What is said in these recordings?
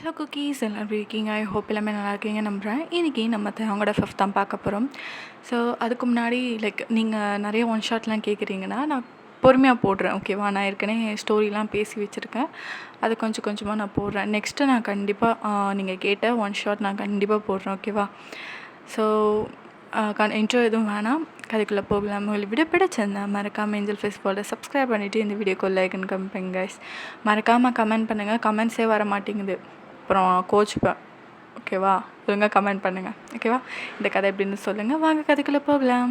Hello cookies எல்லாம் எப்படி இருக்கீங்க? ஐ ஹோப் எல்லாமே நல்லா இருக்கீங்க நம்புகிறேன். இன்றைக்கி நம்ம அவங்களோட ஃபிஃப்த் தான் பார்க்க போகிறோம். ஸோ அதுக்கு முன்னாடி நீங்கள் நிறைய ஒன் ஷாட்லாம் கேட்குறீங்கன்னா நான் பொறுமையாக போடுறேன், ஓகேவா? நான் ஏற்கனவே ஸ்டோரிலாம் பேசி வச்சுருக்கேன், அது கொஞ்சம் கொஞ்சமாக நான் போடுறேன். நெக்ஸ்ட்டு நான் கண்டிப்பாக நீங்கள் கேட்ட ஒன் ஷாட் நான் கண்டிப்பாக போடுறேன், ஓகேவா? ஸோ இன்ட்ரோ எதுவும் வேணாம், கதைக்குள்ளே போகலாம். உங்களுக்கு வீடியோ பிடிச்சிருந்தா மறக்காமல் ஏஞ்சல் ஃபேஸ் போல்ட சப்ஸ்கிரைப் பண்ணிவிட்டு இந்த வீடியோக்கு லைக் அண்ட் கமெண்ட் பண்ணுங்க கைஸ். மறக்காமல் கமெண்ட் பண்ணுங்கள், கமெண்ட்ஸே வர மாட்டேங்குது, அப்புறம் கோச்சுப்பேன், ஓகேவா? ஒழுங்காக கமெண்ட் பண்ணுங்கள், ஓகேவா? இந்த கதை எப்படின்னு சொல்லுங்கள். வாங்க கதைக்குள்ளே போகலாம்.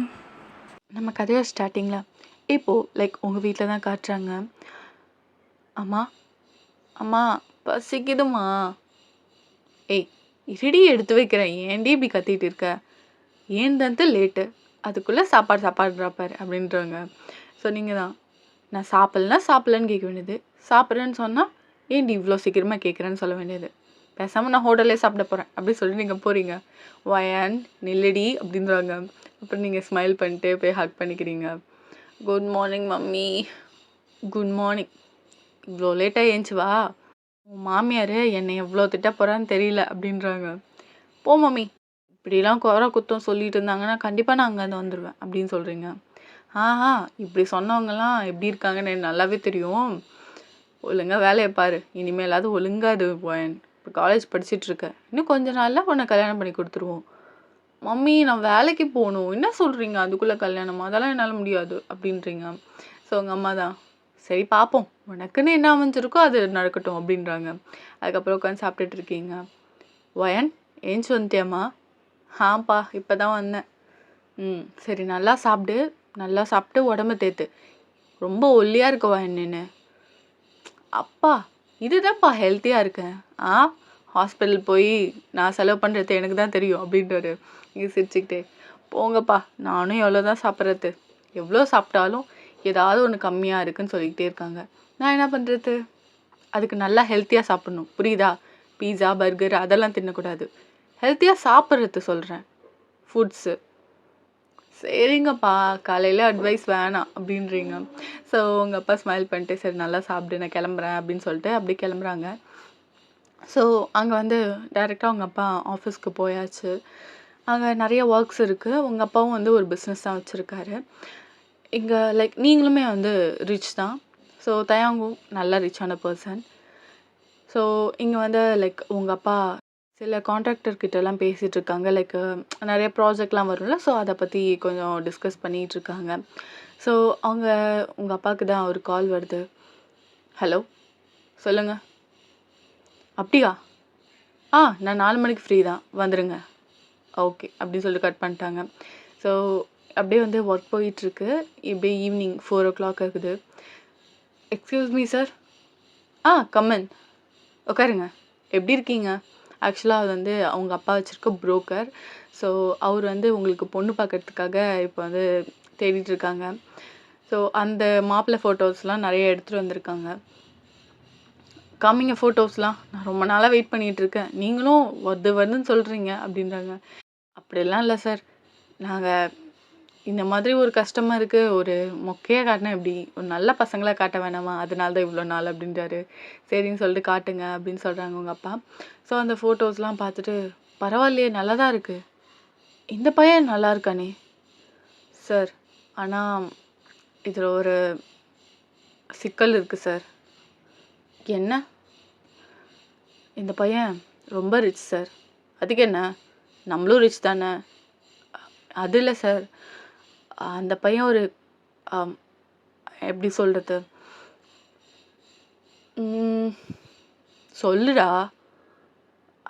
நம்ம கதையை ஸ்டார்டிங்கில் இப்போது உங்கள் வீட்டில் தான் காட்டுறாங்க. அம்மா அம்மா பசிக்குதுமா. ஏய் இருடி எடுத்து வைக்கிறேன், ஏன்டி இப்படி கத்திட்டு இருக்க? ஏன் தந்து லேட்டு, அதுக்குள்ளே சாப்பாடுறாப்பாரு அப்படின்றவங்க. ஸோ நீங்கள் தான் நான் சாப்பிட்லன்னு கேட்க வேண்டியது, சாப்பிட்றேன்னு சொன்னால் ஏன்டி இவ்வளோ சீக்கிரமாக கேட்குறேன்னு சொல்ல வேண்டியது. பேசாமல் நான் ஹோட்டல்லே சாப்பிட போகிறேன் அப்படின்னு சொல்லி நீங்கள் போகிறீங்க. வயன் நில்லடி அப்படின்றாங்க. அப்புறம் நீங்கள் ஸ்மைல் பண்ணிட்டு போய் ஹக் பண்ணிக்கிறீங்க. Good morning mummy. Good morning. இவ்வளோ லேட்டாக ஏஞ்சி வா, உன் மாமியார் என்னை எவ்வளோ திட்ட போகிறான்னு தெரியல அப்படின்றாங்க. போ மம்மி, இப்படிலாம் குறை குத்தம் சொல்லிட்டு இருந்தாங்கன்னா கண்டிப்பாக நான் அங்கேருந்து வந்துடுவேன் அப்படின்னு சொல்கிறீங்க. ஆஹா, இப்படி சொன்னவங்கலாம் எப்படி இருக்காங்கன்னு எனக்கு நல்லாவே தெரியும். ஒழுங்காக வேலையை பாரு, இனிமேலாவது ஒழுங்காக இது போயன். இப்போ காலேஜ் படிச்சுட்ருக்க, இன்னும் கொஞ்ச நாளில் உன்னை கல்யாணம் பண்ணி கொடுத்துருவோம். மம்மி நான் வேலைக்கு போகணும். என்ன சொல்கிறீங்க, அதுக்குள்ளே கல்யாணம்? அதெல்லாம் என்னால் முடியாது அப்படின்றீங்க. ஸோ உங்கள் அம்மா தான், சரி பார்ப்போம், உனக்குன்னு என்ன அமைஞ்சிருக்கோ அது நடக்கட்டும் அப்படின்றாங்க. அதுக்கப்புறம் உட்காந்து சாப்பிட்டுட்டு இருக்கீங்க. வயன் ஏஞ்சி வந்துட்டியாம்மா? ஆப்பா இப்போ தான் வந்தேன். சரி நல்லா சாப்பிட்டு உடம்பு தேத்து, ரொம்ப ஒல்லியாக இருக்கவா என்னன்னு. அப்பா இதுதான்ப்பா ஹெல்த்தியாக இருக்கேன். ஹாஸ்பிட்டல் போய் நான் செலவு பண்ணுறது எனக்கு தான் தெரியும் அப்படின்றாரு. நீங்கள் சிரிச்சுக்கிட்டே, போங்கப்பா, நானும் எவ்வளோ தான் சாப்பிட்றது, எவ்வளோ சாப்பிட்டாலும் ஏதாவது ஒன்று கம்மியாக இருக்குன்னு சொல்லிக்கிட்டே இருக்காங்க. நான் என்ன பண்ணுறது? அதுக்கு நல்லா ஹெல்த்தியாக சாப்பிட்ணும், புரியுதா? பீஸா பர்கர் அதெல்லாம் தின்னக்கூடாது, ஹெல்த்தியாக சாப்பிட்றது சொல்கிறேன், ஃபுட்ஸு. சரிங்கப்பா, காலையில் அட்வைஸ் வேணாம் அப்படின்றீங்க. ஸோ உங்கள் அப்பா ஸ்மைல் பண்ணிட்டு சரி நல்லா சாப்பிடு, நான் கிளம்புறேன் அப்படின்னு சொல்லிட்டு அப்படி கிளம்புறாங்க. ஸோ அங்கே வந்து டைரெக்டாக உங்கள் அப்பா ஆஃபீஸ்க்கு போயாச்சு. அங்கே நிறைய ஒர்க்ஸ் இருக்குது. உங்கள் அப்பாவும் வந்து ஒரு பிஸ்னஸ் தான் வச்சுருக்காரு. இங்கே நீங்களுமே வந்து ரிச் தான். ஸோ தயாங்கும் நல்ல ரிச்சான பர்சன். ஸோ இங்கே வந்து உங்கள் அப்பா சில கான்ட்ராக்டர்கிட்டலாம் பேசிகிட்டு இருக்காங்க. நிறைய ப்ராஜெக்ட்லாம் வரும்ல, ஸோ அதை பற்றி கொஞ்சம் டிஸ்கஸ் பண்ணிகிட்ருக்காங்க. ஸோ உங்கள் அப்பாவுக்கு தான் ஒரு கால் வருது. ஹலோ சொல்லுங்கள். அப்படியா? நான் 4 மணிக்கு ஃப்ரீ தான், வந்துடுங்க. ஓகே அப்படின்னு சொல்லி கட் பண்ணிட்டாங்க. ஸோ அப்படியே வந்து ஒர்க் போயிட்டுருக்கு. இப்படியே ஈவினிங் 4 o'clock இருக்குது. Excuse me sir. கம்மன், உட்காருங்க. எப்படி இருக்கீங்க? ஆக்சுவலாக அது வந்து அவங்க அப்பா வச்சுருக்க புரோக்கர். ஸோ அவர் வந்து உங்களுக்கு பொண்ணு பார்க்கறதுக்காக இப்போ வந்து தேடிட்டுருக்காங்க. ஸோ அந்த மாப்பிள்ளை ஃபோட்டோஸ்லாம் நிறைய எடுத்துகிட்டு வந்திருக்காங்க. காமிங்க ஃபோட்டோஸ்லாம், நான் ரொம்ப நாளாக வெயிட் பண்ணிகிட்ருக்கேன், நீங்களும் வருதுன்னு சொல்கிறீங்க அப்படின்றாங்க. அப்படிலாம் இல்லை சார், நாங்கள் இந்த மாதிரி ஒரு கஸ்டமருக்கு ஒரு மொக்கையாக காட்டினா எப்படி, ஒரு நல்ல பசங்களாக காட்ட வேணாமா, அதனால தான் இவ்வளோ நாள் அப்படின்றாரு. சரின்னு சொல்லிட்டு காட்டுங்க அப்படின்னு சொல்கிறாங்க உங்கள் அப்பா. ஸோ அந்த ஃபோட்டோஸ்லாம் பார்த்துட்டு, பரவாயில்லையே நல்லா தான் இருக்குது, இந்த பையன் நல்லா இருக்கானே சார், ஆனால் இதில் ஒரு சிக்கல் இருக்குது சார். என்ன? இந்த பையன் ரொம்ப ரிச் சார். அதுக்கு என்ன, நம்மளும் ரிச் தானே. அது இல்லை சார், அந்த பையன் ஒரு எப்படி சொல்கிறது, சொல்லுடா.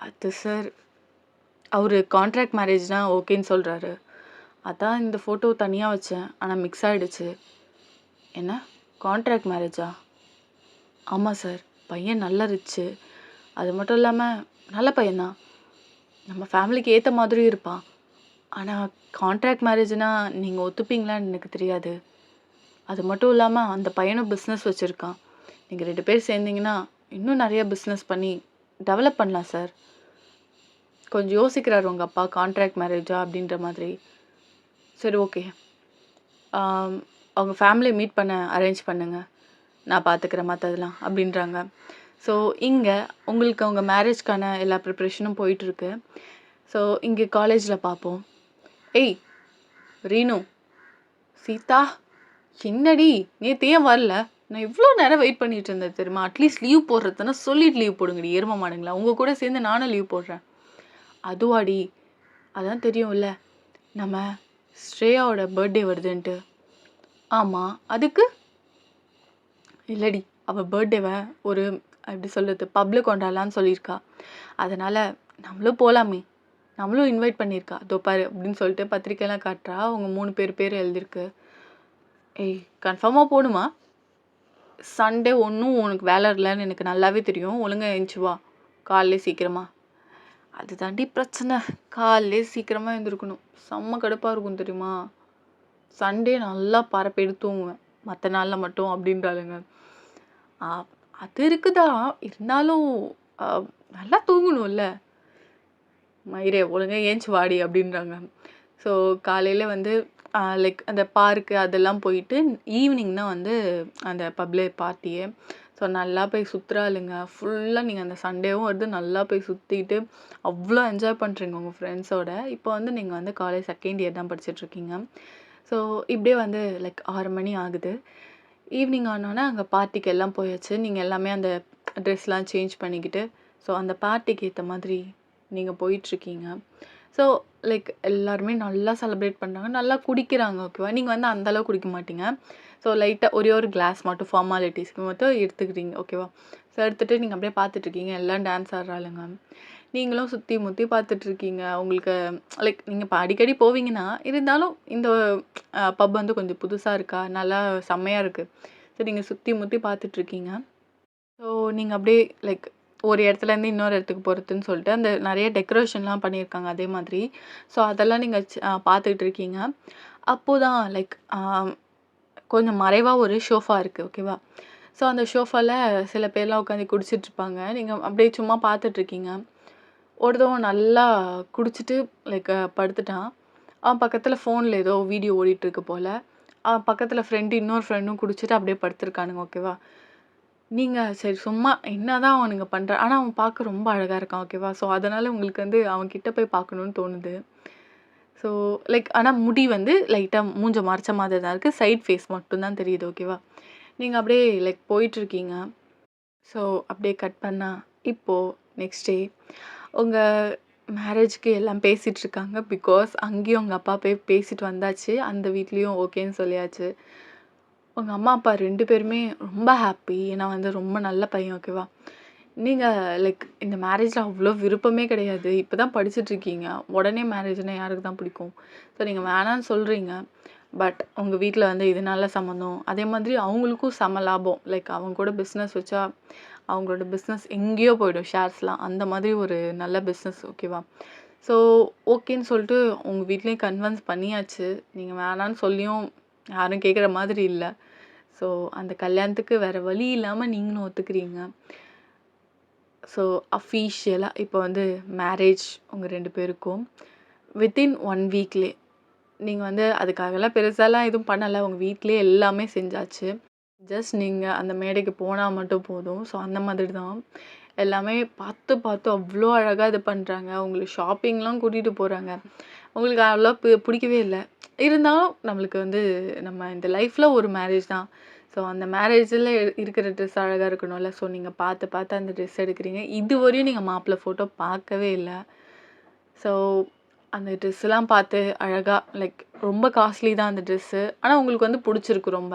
அது சார், அவர் கான்ட்ராக்ட் மேரேஜ் தான் ஓகேன்னு சொல்கிறாரு. அதான் இந்த ஃபோட்டோ தனியாக வச்சேன், ஆனால் மிக்ஸ் ஆகிடுச்சு. என்ன கான்ட்ராக்ட் மேரேஜா? ஆமாம் சார், பையன் நல்லா ரிச்சு, அது மட்டும் இல்லாமல் நல்ல பையன்தான், நம்ம ஃபேமிலிக்கு ஏற்ற மாதிரி இருப்பான். ஆனால் கான்ட்ராக்ட் மேரேஜ்னால் நீங்கள் ஒத்துப்பீங்களான்னு எனக்கு தெரியாது. அது மட்டும் இல்லாமல் அந்த பையனும் பிஸ்னஸ் வச்சுருக்கான். நீங்கள் 2 பேர் சேர்ந்தீங்கன்னா இன்னும் நிறைய பிஸ்னஸ் பண்ணி டெவலப் பண்ணலாம் சார். கொஞ்சம் யோசிக்கிறாரு உங்கள் அப்பா, கான்ட்ராக்ட் மேரேஜா அப்படின்ற மாதிரி. சரி ஓகே, அவங்க ஃபேமிலியை மீட் பண்ண அரேஞ்ச் பண்ணுங்கள், நான் பார்த்துக்கிறேன் மற்றதெல்லாம் அப்படின்றாங்க. ஸோ இங்கே உங்களுக்கு அவங்க மேரேஜ்க்கான எல்லா ப்ரிப்ரேஷனும் போயிட்டுருக்கு. ஸோ இங்கே காலேஜில் பார்ப்போம். ஏய் ரீனு, சீதா, என்னடி நேற்று ஏன் வரல? நான் இவ்வளோ நேரம் வெயிட் பண்ணிட்டு இருந்தேன் தெரியுமா? அட்லீஸ்ட் லீவ் போடுறதுன்னா சொல்லிட்டு லீவ் போடுங்கடி எரும மாடுங்களா. உங்கள் கூட சேர்ந்து நானும் லீவ் போடுறேன். அதுவாடி, அதான் தெரியும்ல நம்ம ஸ்ரேயாவோட பர்த்டே வருதுன்ட்டு. ஆமாம், அதுக்கு இல்லடி, அவள் பர்த்டேவை ஒரு எப்படி சொல்கிறது பப்ளிக் கொண்டாடலான்னு சொல்லியிருக்கா. அதனால் நம்மளும் போகலாமே, நம்மளும் இன்வைட் பண்ணியிருக்கா. அதோ பாரு அப்படின்னு சொல்லிட்டு பத்திரிக்கைலாம் காட்டுறா. அவங்க 3 பேர் எழுதிருக்கு. ஏய் கன்ஃபார்மாக போகணுமா? சண்டே ஒன்றும் உனக்கு வேலை இல்லைன்னு எனக்கு நல்லாவே தெரியும். ஒழுங்கா எழுந்துச்சி வா காலையிலே சீக்கிரமா. அது தாண்டி பிரச்சனை, காலையிலே சீக்கிரமாக எழுந்திருக்கணும். செம்ம கடுப்பாக இருக்கும் தெரியுமா? சண்டே நல்லா பரப்பெடு தூங்குவேன், மற்ற நாளில் மட்டும் அப்படின்றாளுங்க. அது இருக்குதா, இருந்தாலும் நல்லா தூங்கணும்ல. மயிரே ஒழுங்கா ஏஞ்சி வாடி அப்படின்றாங்க. ஸோ காலையில் வந்து லைக் அந்த பார்க்கு அதெல்லாம் போயிட்டு ஈவினிங் தான் வந்து அந்த பப்ளிக் பார்ட்டியே. ஸோ நல்லா போய் சுற்றுறாளுங்க. ஃபுல்லாக நீங்கள் அந்த சண்டேவும் வருது நல்லா போய் சுற்றிட்டு அவ்வளோ என்ஜாய் பண்ணுறீங்க உங்கள் ஃப்ரெண்ட்ஸோட. இப்போ வந்து நீங்கள் வந்து காலேஜ் செகண்ட் இயர் தான் படிச்சிட்ருக்கீங்க. ஸோ இப்படியே வந்து லைக் 6 மணி ஆகுது. ஈவினிங் ஆனோன்னே அங்கே பார்ட்டிக்கு எல்லாம் போயாச்சு. நீங்கள் எல்லாமே அந்த ட்ரெஸ்லாம் சேஞ்ச் பண்ணிக்கிட்டு ஸோ அந்த பார்ட்டிக்கு ஏற்ற மாதிரி நீங்கள் போயிட்டுருக்கீங்க. ஸோ லைக் எல்லாருமே நல்லா செலிப்ரேட் பண்ணுறாங்க, நல்லா குடிக்கிறாங்க. ஓகேவா? நீங்கள் வந்து அந்தளவு குடிக்க மாட்டீங்க. ஸோ லைட்டாக ஒரே ஒரு கிளாஸ் மட்டும் ஃபார்மாலிட்டிஸ்க்கு மட்டும் எடுத்துக்கிறீங்க. ஓகேவா? ஸோ எடுத்துகிட்டு நீங்கள் அப்படியே பார்த்துட்ருக்கீங்க. எல்லாம் டான்ஸ் ஆடுறாளுங்க. நீங்களும் சுற்றி முற்றி பார்த்துட்ருக்கீங்க. உங்களுக்கு லைக் நீங்கள் இப்போ அடிக்கடி போவீங்கன்னா இருந்தாலும் இந்த பப் வந்து கொஞ்சம் புதுசாக இருக்கா, நல்லா செம்மையாக இருக்குது. ஸோ நீங்கள் சுற்றி முற்றி பார்த்துட்ருக்கீங்க. ஸோ நீங்கள் அப்படியே லைக் ஒரு இடத்துலேருந்து இன்னொரு இடத்துக்கு போகிறதுன்னு சொல்லிட்டு அந்த நிறைய டெக்கரேஷன்லாம் பண்ணியிருக்காங்க அதே மாதிரி. ஸோ அதெல்லாம் நீங்கள் பார்த்துக்கிட்டு இருக்கீங்க. அப்போது தான் லைக் கொஞ்சம் மறைவாக ஒரு ஷோஃபா இருக்குது. ஓகேவா? ஸோ அந்த ஷோஃபாவில் சில பேர்லாம் உட்காந்து குடிச்சிட்ருப்பாங்க. நீங்கள் அப்படியே சும்மா பார்த்துட்ருக்கீங்க. ஒருத்தவன் நல்லா குடிச்சிட்டு லைக் படுத்துட்டான். அவன் பக்கத்தில் ஃபோனில் ஏதோ வீடியோ ஓடிட்டுருக்கு போல். அவன் பக்கத்தில் இன்னொரு ஃப்ரெண்டும் குடிச்சிட்டு அப்படியே படுத்துருக்கானுங்க. ஓகேவா? நீங்கள் சரி சும்மா என்னதான் அவனுங்க பண்ணுறான், ஆனால் அவன் பார்க்க ரொம்ப அழகாக இருக்கான். ஓகேவா? ஸோ அதனால் உங்களுக்கு வந்து அவன்கிட்ட போய் பார்க்கணுன்னு தோணுது. ஸோ லைக் ஆனால் முடி வந்து லைட்டாக மூஞ்ச மறைச்ச மாதிரி தான் இருக்குது. சைட் ஃபேஸ் மட்டும்தான் தெரியுது. ஓகேவா? நீங்கள் அப்படியே லைக் போயிட்டுருக்கீங்க. ஸோ அப்படியே கட் பண்ணால் இப்போது நெக்ஸ்ட் டே உங்கள் மேரேஜ்க்கு எல்லாம் பேசிகிட்ருக்காங்க. பிகாஸ் அங்கேயும் உங்கள் அப்பா போய் பேசிட்டு வந்தாச்சு. அந்த வீட்லேயும் ஓகேன்னு சொல்லியாச்சு. உங்கள் அம்மா அப்பா 2 பேருமே ரொம்ப ஹாப்பி. ஏன்னா வந்து ரொம்ப நல்ல பையன். ஓகேவா? நீங்கள் லைக் இந்த மேரேஜில் அவ்வளோ விருப்பமே கிடையாது. இப்போ தான் படிச்சுட்ருக்கீங்க. உடனே மேரேஜ்னால் யாருக்கு தான் பிடிக்கும்? ஸோ நீங்கள் வேணான்னு சொல்கிறீங்க. பட் உங்கள் வீட்டில் வந்து இது நல்ல சம்மந்தம். அதே மாதிரி அவங்களுக்கும் செம லாபம். லைக் அவங்க கூட பிஸ்னஸ் வச்சா அவங்களோட பிஸ்னஸ் எங்கேயோ போயிடும் ஷேர்ஸ்லாம். அந்த மாதிரி ஒரு நல்ல பிஸ்னஸ். ஓகேவா? ஸோ ஓகேன்னு சொல்லிட்டு உங்கள் வீட்லேயும் கன்வின்ஸ் பண்ணியாச்சு. நீங்கள் வேணான்னு சொல்லியும் யாரும் கேட்குற மாதிரி இல்லை. ஸோ அந்த கல்யாணத்துக்கு வேறு வழி இல்லாமல் நீங்களும் ஒத்துக்கிறீங்க. ஸோ அஃபீஷியலாக இப்போ வந்து மேரேஜ் உங்கள் 2 பேருக்கும் வித்தின் 1 வீக்லே. நீங்கள் வந்து அதுக்காகலாம் பெருசாலாம் எதுவும் பண்ணலை. உங்கள் வீட்டிலே எல்லாமே செஞ்சாச்சு. ஜஸ்ட் நீங்கள் அந்த மேடைக்கு போனால் மட்டும் போதும். ஸோ அந்த மாதிரி தான் எல்லாமே பார்த்து பார்த்து அவ்வளோ அழகாக இது பண்ணுறாங்க. உங்களுக்கு ஷாப்பிங்லாம் கூட்டிகிட்டு போகிறாங்க. உங்களுக்கு அவ்வளோ பிடிக்கவே இல்லை. இருந்தாலும் நம்மளுக்கு வந்து நம்ம இந்த லைஃப்பில் ஒரு மேரேஜ் தான். ஸோ அந்த மேரேஜில் இருக்கிற ட்ரெஸ் அழகாக இருக்கணும்ல. ஸோ நீங்கள் பார்த்து பார்த்து அந்த ட்ரெஸ் எடுக்கிறீங்க. இதுவரையும் நீங்கள் மாப்பிள்ளை ஃபோட்டோ பார்க்கவே இல்லை. ஸோ அந்த ட்ரெஸ்ஸெலாம் பார்த்து அழகாக லைக் ரொம்ப காஸ்ட்லி தான் அந்த ட்ரெஸ்ஸு. ஆனால் உங்களுக்கு வந்து பிடிச்சிருக்கு ரொம்ப.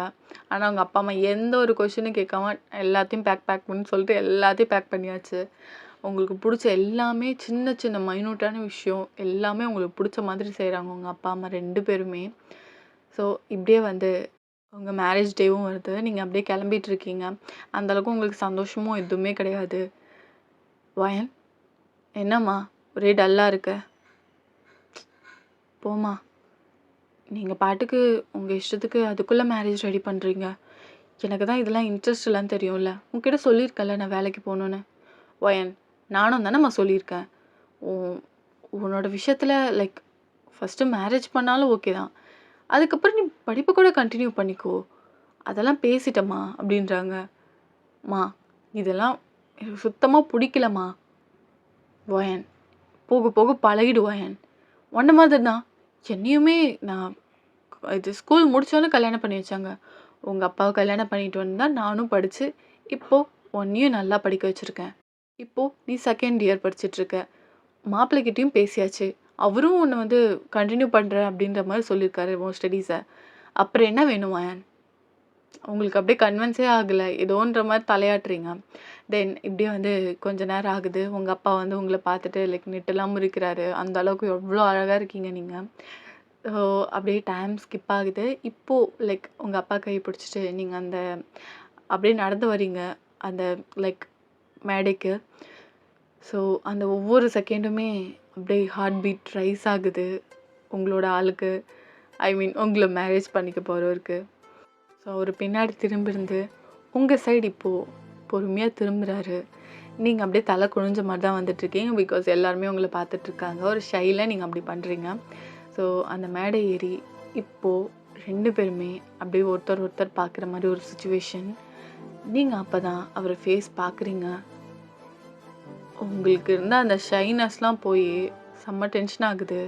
ஆனால் அவங்க அப்பா அம்மா எந்த ஒரு கொஷினும் கேட்காம எல்லாத்தையும் பேக் பண்ணு சொல்லிட்டு எல்லாத்தையும் பேக் பண்ணியாச்சு. உங்களுக்கு பிடிச்ச எல்லாமே சின்ன சின்ன மைன்யூட்டான விஷயம் எல்லாமே உங்களுக்கு பிடிச்ச மாதிரி செய்கிறாங்க உங்கள் அப்பா அம்மா 2 பேருமே. ஸோ இப்படியே வந்து உங்கள் மேரேஜ் டேவும் வருது. நீங்கள் அப்படியே கிளம்பிட்டுருக்கீங்க. அந்தளவுக்கு உங்களுக்கு சந்தோஷமும் எதுவுமே கிடையாது. வயன் என்னம்மா ஒரே டல்லாக இருக்க? போம்மா, நீங்கள் பாட்டுக்கு உங்கள் இஷ்டத்துக்கு அதுக்குள்ளே மேரேஜ் ரெடி பண்ணுறீங்க. எனக்கு தான் இதெல்லாம் இன்ட்ரெஸ்ட் இல்லைன்னு தெரியும்ல. உங்ககிட்ட சொல்லியிருக்கேன்ல நான் வேலைக்கு போகணுன்னு. வயன் நானும் தானேம்மா சொல்லியிருக்கேன். உன்னோட விஷயத்தில் லைக் ஃபஸ்ட்டு மேரேஜ் பண்ணாலும் ஓகே தான். அதுக்கப்புறம் நீ படிப்பு கூட கண்டினியூ பண்ணிக்கோ. அதெல்லாம் பேசிட்டம்மா அப்படின்றாங்க. மா இதெல்லாம் எனக்கு சுத்தமாக பிடிக்கலம்மா. வயன் போக போக பழகிடுவாயன். உன்ன மாதிரி தான் என்னையுமே நான் இது ஸ்கூல் முடிச்சோன்னே கல்யாணம் பண்ணி வச்சாங்க. உங்கள் அப்பாவை கல்யாணம் பண்ணிட்டு வந்து தான் நானும் படித்து இப்போது உன்னையும் நல்லா படிக்க வச்சுருக்கேன். இப்போது நீ செகண்ட் இயர் படிச்சிட்ருக்க. மாப்பிள்ளைகிட்டையும் பேசியாச்சு. அவரும் உன்னை வந்து கண்டினியூ பண்ணுறேன் அப்படின்ற மாதிரி சொல்லியிருக்காரு உன் ஸ்டடீஸை. அப்புறம் என்ன வேணும் வயன்? உங்களுக்கு அப்படியே கன்வின்ஸே ஆகலை, ஏதோன்ற மாதிரி தலையாட்டுறீங்க. தென் இப்படியே வந்து கொஞ்ச நேரம் ஆகுது. உங்கள் அப்பா வந்து உங்களை பார்த்துட்டு லைக் நெட்டெல்லாம் முறிக்கிறாரு. அந்த அளவுக்கு எவ்வளோ அழகாக இருக்கீங்க நீங்கள். ஸோ அப்படியே டைம் ஸ்கிப் ஆகுது. இப்போது லைக் உங்கள் அப்பா கை பிடிச்சிட்டு நீங்கள் அந்த அப்படியே நடந்து வரீங்க அந்த லைக் மேடைக்கு. ஸோ அந்த ஒவ்வொரு செகண்டுமே அப்படியே ஹார்ட் பீட் ரைஸ் ஆகுது உங்களோட ஆளுக்கு. ஐ மீன் உங்களை மேரேஜ் பண்ணிக்க போகிறவருக்கு. ஸோ அவர் பின்னாடி திரும்பிருந்து உங்கள் சைடு இப்போது பொறுமையாக திரும்புகிறாரு. நீங்கள் அப்படியே தலை குனிஞ்ச மாதிரி தான் வந்துட்டுருக்கீங்க. பிகாஸ் எல்லாருமே உங்களை பார்த்துட்ருக்காங்க. ஒரு ஷையில் நீங்கள் அப்படி பண்ணுறீங்க. ஸோ அந்த மேடை ஏறி இப்போது 2 பேருமே அப்படியே ஒருத்தர் ஒருத்தர் பார்க்குற மாதிரி ஒரு சுச்சுவேஷன். நீங்கள் அப்போ தான் அவரை ஃபேஸ் பார்க்குறீங்க. உங்களுக்கு இருந்த அந்த ஷைனஸ்லாம் போய் செம்ம டென்ஷன் ஆகுது.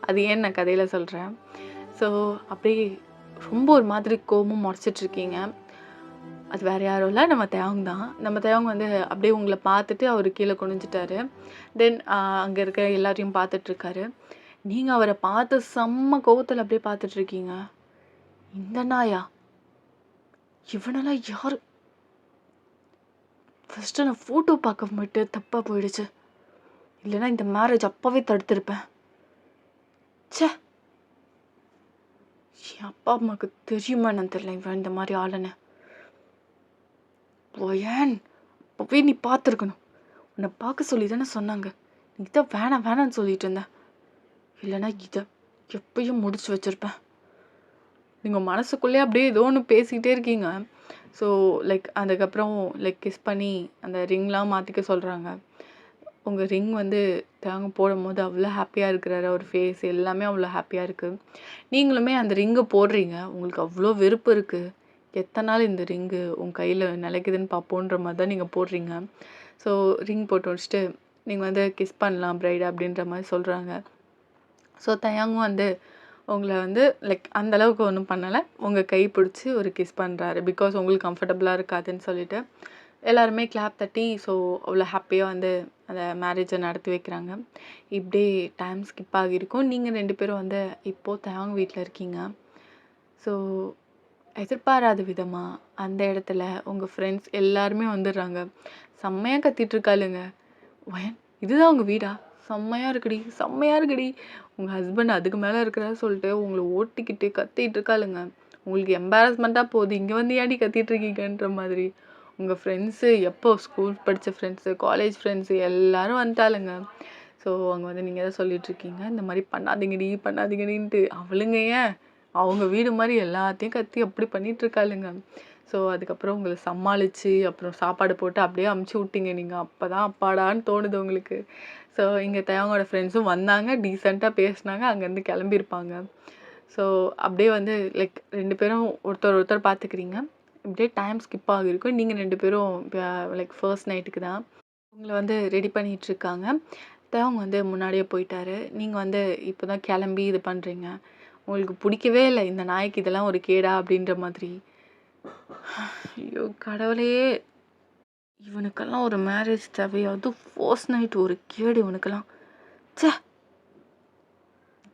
அது ஏன் நான் கதையில் சொல்கிறேன். ஸோ அப்படியே ரொம்ப ஒரு மாதிரி கோபமும் முறைச்சிட்ருக்கீங்க. அது வேறு யாரும் இல்லை, நம்ம தேவங்க தான். நம்ம தேவங்க வந்து அப்படியே உங்களை பார்த்துட்டு அவர் கீழே குனிஞ்சிட்டாரு. தென் அங்கே இருக்க எல்லாரையும் பார்த்துட்ருக்காரு. நீங்கள் அவரை பார்த்து செம்ம கோவத்தில் அப்படியே பார்த்துட்ருக்கீங்க. இந்த நாயா? இவனெல்லாம் யார்? ஃபஸ்ட்டு நான் ஃபோட்டோ பார்க்க மட்டும் தப்பாக போயிடுச்சு. இல்லைன்னா இந்த மேரேஜ் அப்போவே தடுத்திருப்பேன். ச்சே, என் அப்பா அம்மாவுக்கு தெரியுமா என்னன்னு தெரியல இவன் இந்த மாதிரி ஆளுன்னு. ஏன் அப்போவே நீ பார்த்துருக்கணும். உன்னை பார்க்க சொல்லி தானே சொன்னாங்க. நீ தான் வேணாம் வேணான்னு சொல்லிட்டு இருந்தேன். இல்லைன்னா இதை எப்பயும் முடிச்சு வச்சுருப்பேன். நீங்கள் மனசுக்குள்ளே அப்படியே ஏதோ ஒன்று பேசிக்கிட்டே இருக்கீங்க. ஸோ லைக் அதுக்கப்புறம் லைக் கிஸ் பண்ணி அந்த ரிங்லாம் மாற்றிக்க சொல்கிறாங்க. உங்கள் ரிங் வந்து தேங்க போடும்போது அவ்வளோ ஹாப்பியாக இருக்கிறாரு. அவர் ஃபேஸ் எல்லாமே அவ்வளோ ஹாப்பியாக இருக்குது. நீங்களுமே அந்த ரிங்கை போடுறீங்க. உங்களுக்கு அவ்வளோ வெறுப்பு இருக்குது. எத்தனை நாள் இந்த ரிங்கு உங்கள் கையில் நிலைக்குதுன்னு பார்ப்போன்ற மாதிரி தான் நீங்கள் போடுறீங்க. ஸோ ரிங் போட்டு வச்சுட்டு நீங்கள் வந்து கிஸ் பண்ணலாம் பிரைட் அப்படின்ற மாதிரி சொல்கிறாங்க. ஸோ தயாங்கும் வந்து உங்களை வந்து லைக் அந்தளவுக்கு ஒன்றும் பண்ணலை. உங்கள் கை பிடிச்சி ஒரு கிஸ் பண்ணுறாரு. பிகாஸ் உங்களுக்கு கம்ஃபர்டபுளாக இருக்காதுன்னு சொல்லிட்டு எல்லாருமே கிளாப் தட்டி ஸோ அவ்வளோ ஹாப்பியாக வந்து அந்த மேரேஜை நடத்தி வைக்கிறாங்க. இப்படியே டைம் ஸ்கிப் ஆகியிருக்கும். நீங்கள் 2 பேரும் வந்து இப்போது தயாங் வீட்டில் இருக்கீங்க. ஸோ எதிர்பாராத விதமாக அந்த இடத்துல உங்கள் ஃப்ரெண்ட்ஸ் எல்லாருமே வந்துடுறாங்க. செம்மையாக கத்திகிட்ருக்காளுங்க. வயன் இதுதான் உங்கள் வீடா? செம்மையாக இருக்குடி, செம்மையாக இருக்குடி. உங்கள் ஹஸ்பண்ட் அதுக்கு மேலே இருக்கிறாரு சொல்லிட்டு உங்களை ஓட்டிக்கிட்டு கத்திகிட்டு இருக்காளுங்க. உங்களுக்கு எம்பாரஸ்மெண்ட்டாக போகுது, இங்கே வந்து ஏன்டி கத்திகிட்ருக்கீங்கன்ற மாதிரி. உங்கள் ஃப்ரெண்ட்ஸு எப்போ ஸ்கூல் படித்த ஃப்ரெண்ட்ஸு, காலேஜ் ஃப்ரெண்ட்ஸு எல்லோரும் வந்துட்டாளுங்க. ஸோ அங்கே வந்து நீங்கள் தான் சொல்லிகிட்ருக்கீங்க இந்த மாதிரி பண்ணாதீங்கடி பண்ணாதீங்கடின்ட்டு. அவளுங்க ஏன் அவங்க வீடு மாதிரி எல்லாத்தையும் கத்தி அப்படி பண்ணிகிட்ருக்காளுங்க. ஸோ அதுக்கப்புறம் உங்களை சமாளித்து அப்புறம் சாப்பாடு போட்டு அப்படியே அமுச்சு விட்டீங்க நீங்கள். அப்போ தான் அப்பாடான்னு தோணுது உங்களுக்கு. ஸோ இங்கே தேவங்களோட ஃப்ரெண்ட்ஸும் வந்தாங்க, டீசெண்டாக பேசினாங்க, அங்கேருந்து கிளம்பியிருப்பாங்க. ஸோ அப்படியே வந்து லைக் 2 பேரும் ஒருத்தர் ஒருத்தர் பார்த்துக்கிறீங்க. இப்படியே டைம் ஸ்கிப் ஆகிருக்கும். நீங்கள் 2 பேரும் லைக் ஃபர்ஸ்ட் நைட்டுக்கு தான் உங்களை வந்து ரெடி பண்ணிகிட்ருக்காங்க. தேவங்க வந்து முன்னாடியே போயிட்டாரு. நீங்கள் வந்து இப்போ தான் கிளம்பி இது பண்ணுறீங்க. உங்களுக்கு பிடிக்கவே இல்லை, இந்த நாய்க்கு இதெல்லாம் ஒரு கேடா அப்படின்ற மாதிரி. ஐயோ கடவுளே, இவனுக்கெல்லாம் ஒரு மேரேஜ் தேவையா? அதுவும் ஃபர்ஸ்ட் நைட் ஒரு கேடு இவனுக்கெல்லாம். ச்சே,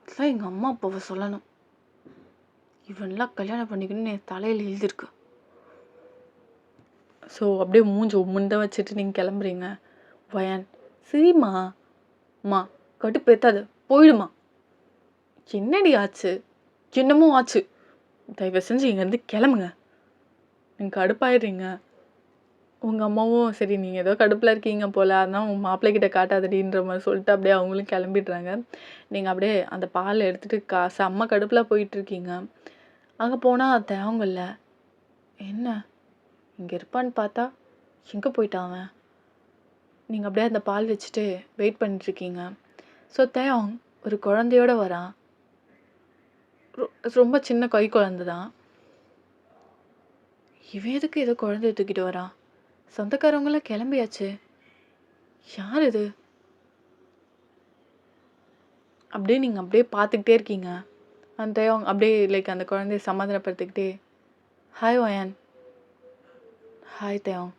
இதெல்லாம் எங்கள் அம்மா அப்பாவை சொல்லணும். இவனெல்லாம் கல்யாணம் பண்ணிக்கணும்னு என் தலையில் எழுதிருக்கு. ஸோ அப்படியே மூஞ்சி முண்டை வச்சுட்டு நீங்கள் கிளம்புறீங்க. வயன் சரிம்மா அம்மா கடுப்பேத்தாது போயிடுமா. என்னடி ஆச்சு? என்னமோ ஆச்சு. தயவு செஞ்சு இங்கேருந்து கிளம்புங்க. நீங்கள் கடுப்பாயிடுறீங்க. உங்கள் அம்மாவும் சரி நீங்கள் ஏதோ கடுப்பில் இருக்கீங்க போல், அதனால் உங்கள் மாப்பிள்ளைக்கிட்ட காட்டாதடின்ற மாதிரி சொல்லிட்டு அப்படியே அவங்களும் கிளம்பிடுறாங்க. நீங்கள் அப்படியே அந்த பால் எடுத்துகிட்டு செம்ம கடுப்பில் போயிட்டுருக்கீங்க. அங்கே போனால் தேவங்க இல்லை. என்ன இங்கே இருப்பான்னு பார்த்தா எங்கே போயிட்டான் அவன்? நீங்கள் அப்படியே அந்த பால் வச்சுட்டு வெயிட் பண்ணிட்டுருக்கீங்க. ஸோ தேவங் ஒரு குழந்தையோட வரான். ரொம்ப சின்ன கை குழந்தை தான். இவன் எதுக்கு ஏதோ குழந்தைய தூக்கிட்டு வரான்? சொந்தக்காரவங்களாம் கிளம்பியாச்சு. யார் இது? அப்படியே நீங்கள் அப்படியே பார்த்துக்கிட்டே இருக்கீங்க. அந்த டைம் அப்படியே லைக் அந்த குழந்தைய சமாதானப்படுத்திக்கிட்டே, ஹாய் வயான். ஹாய் தயோங்.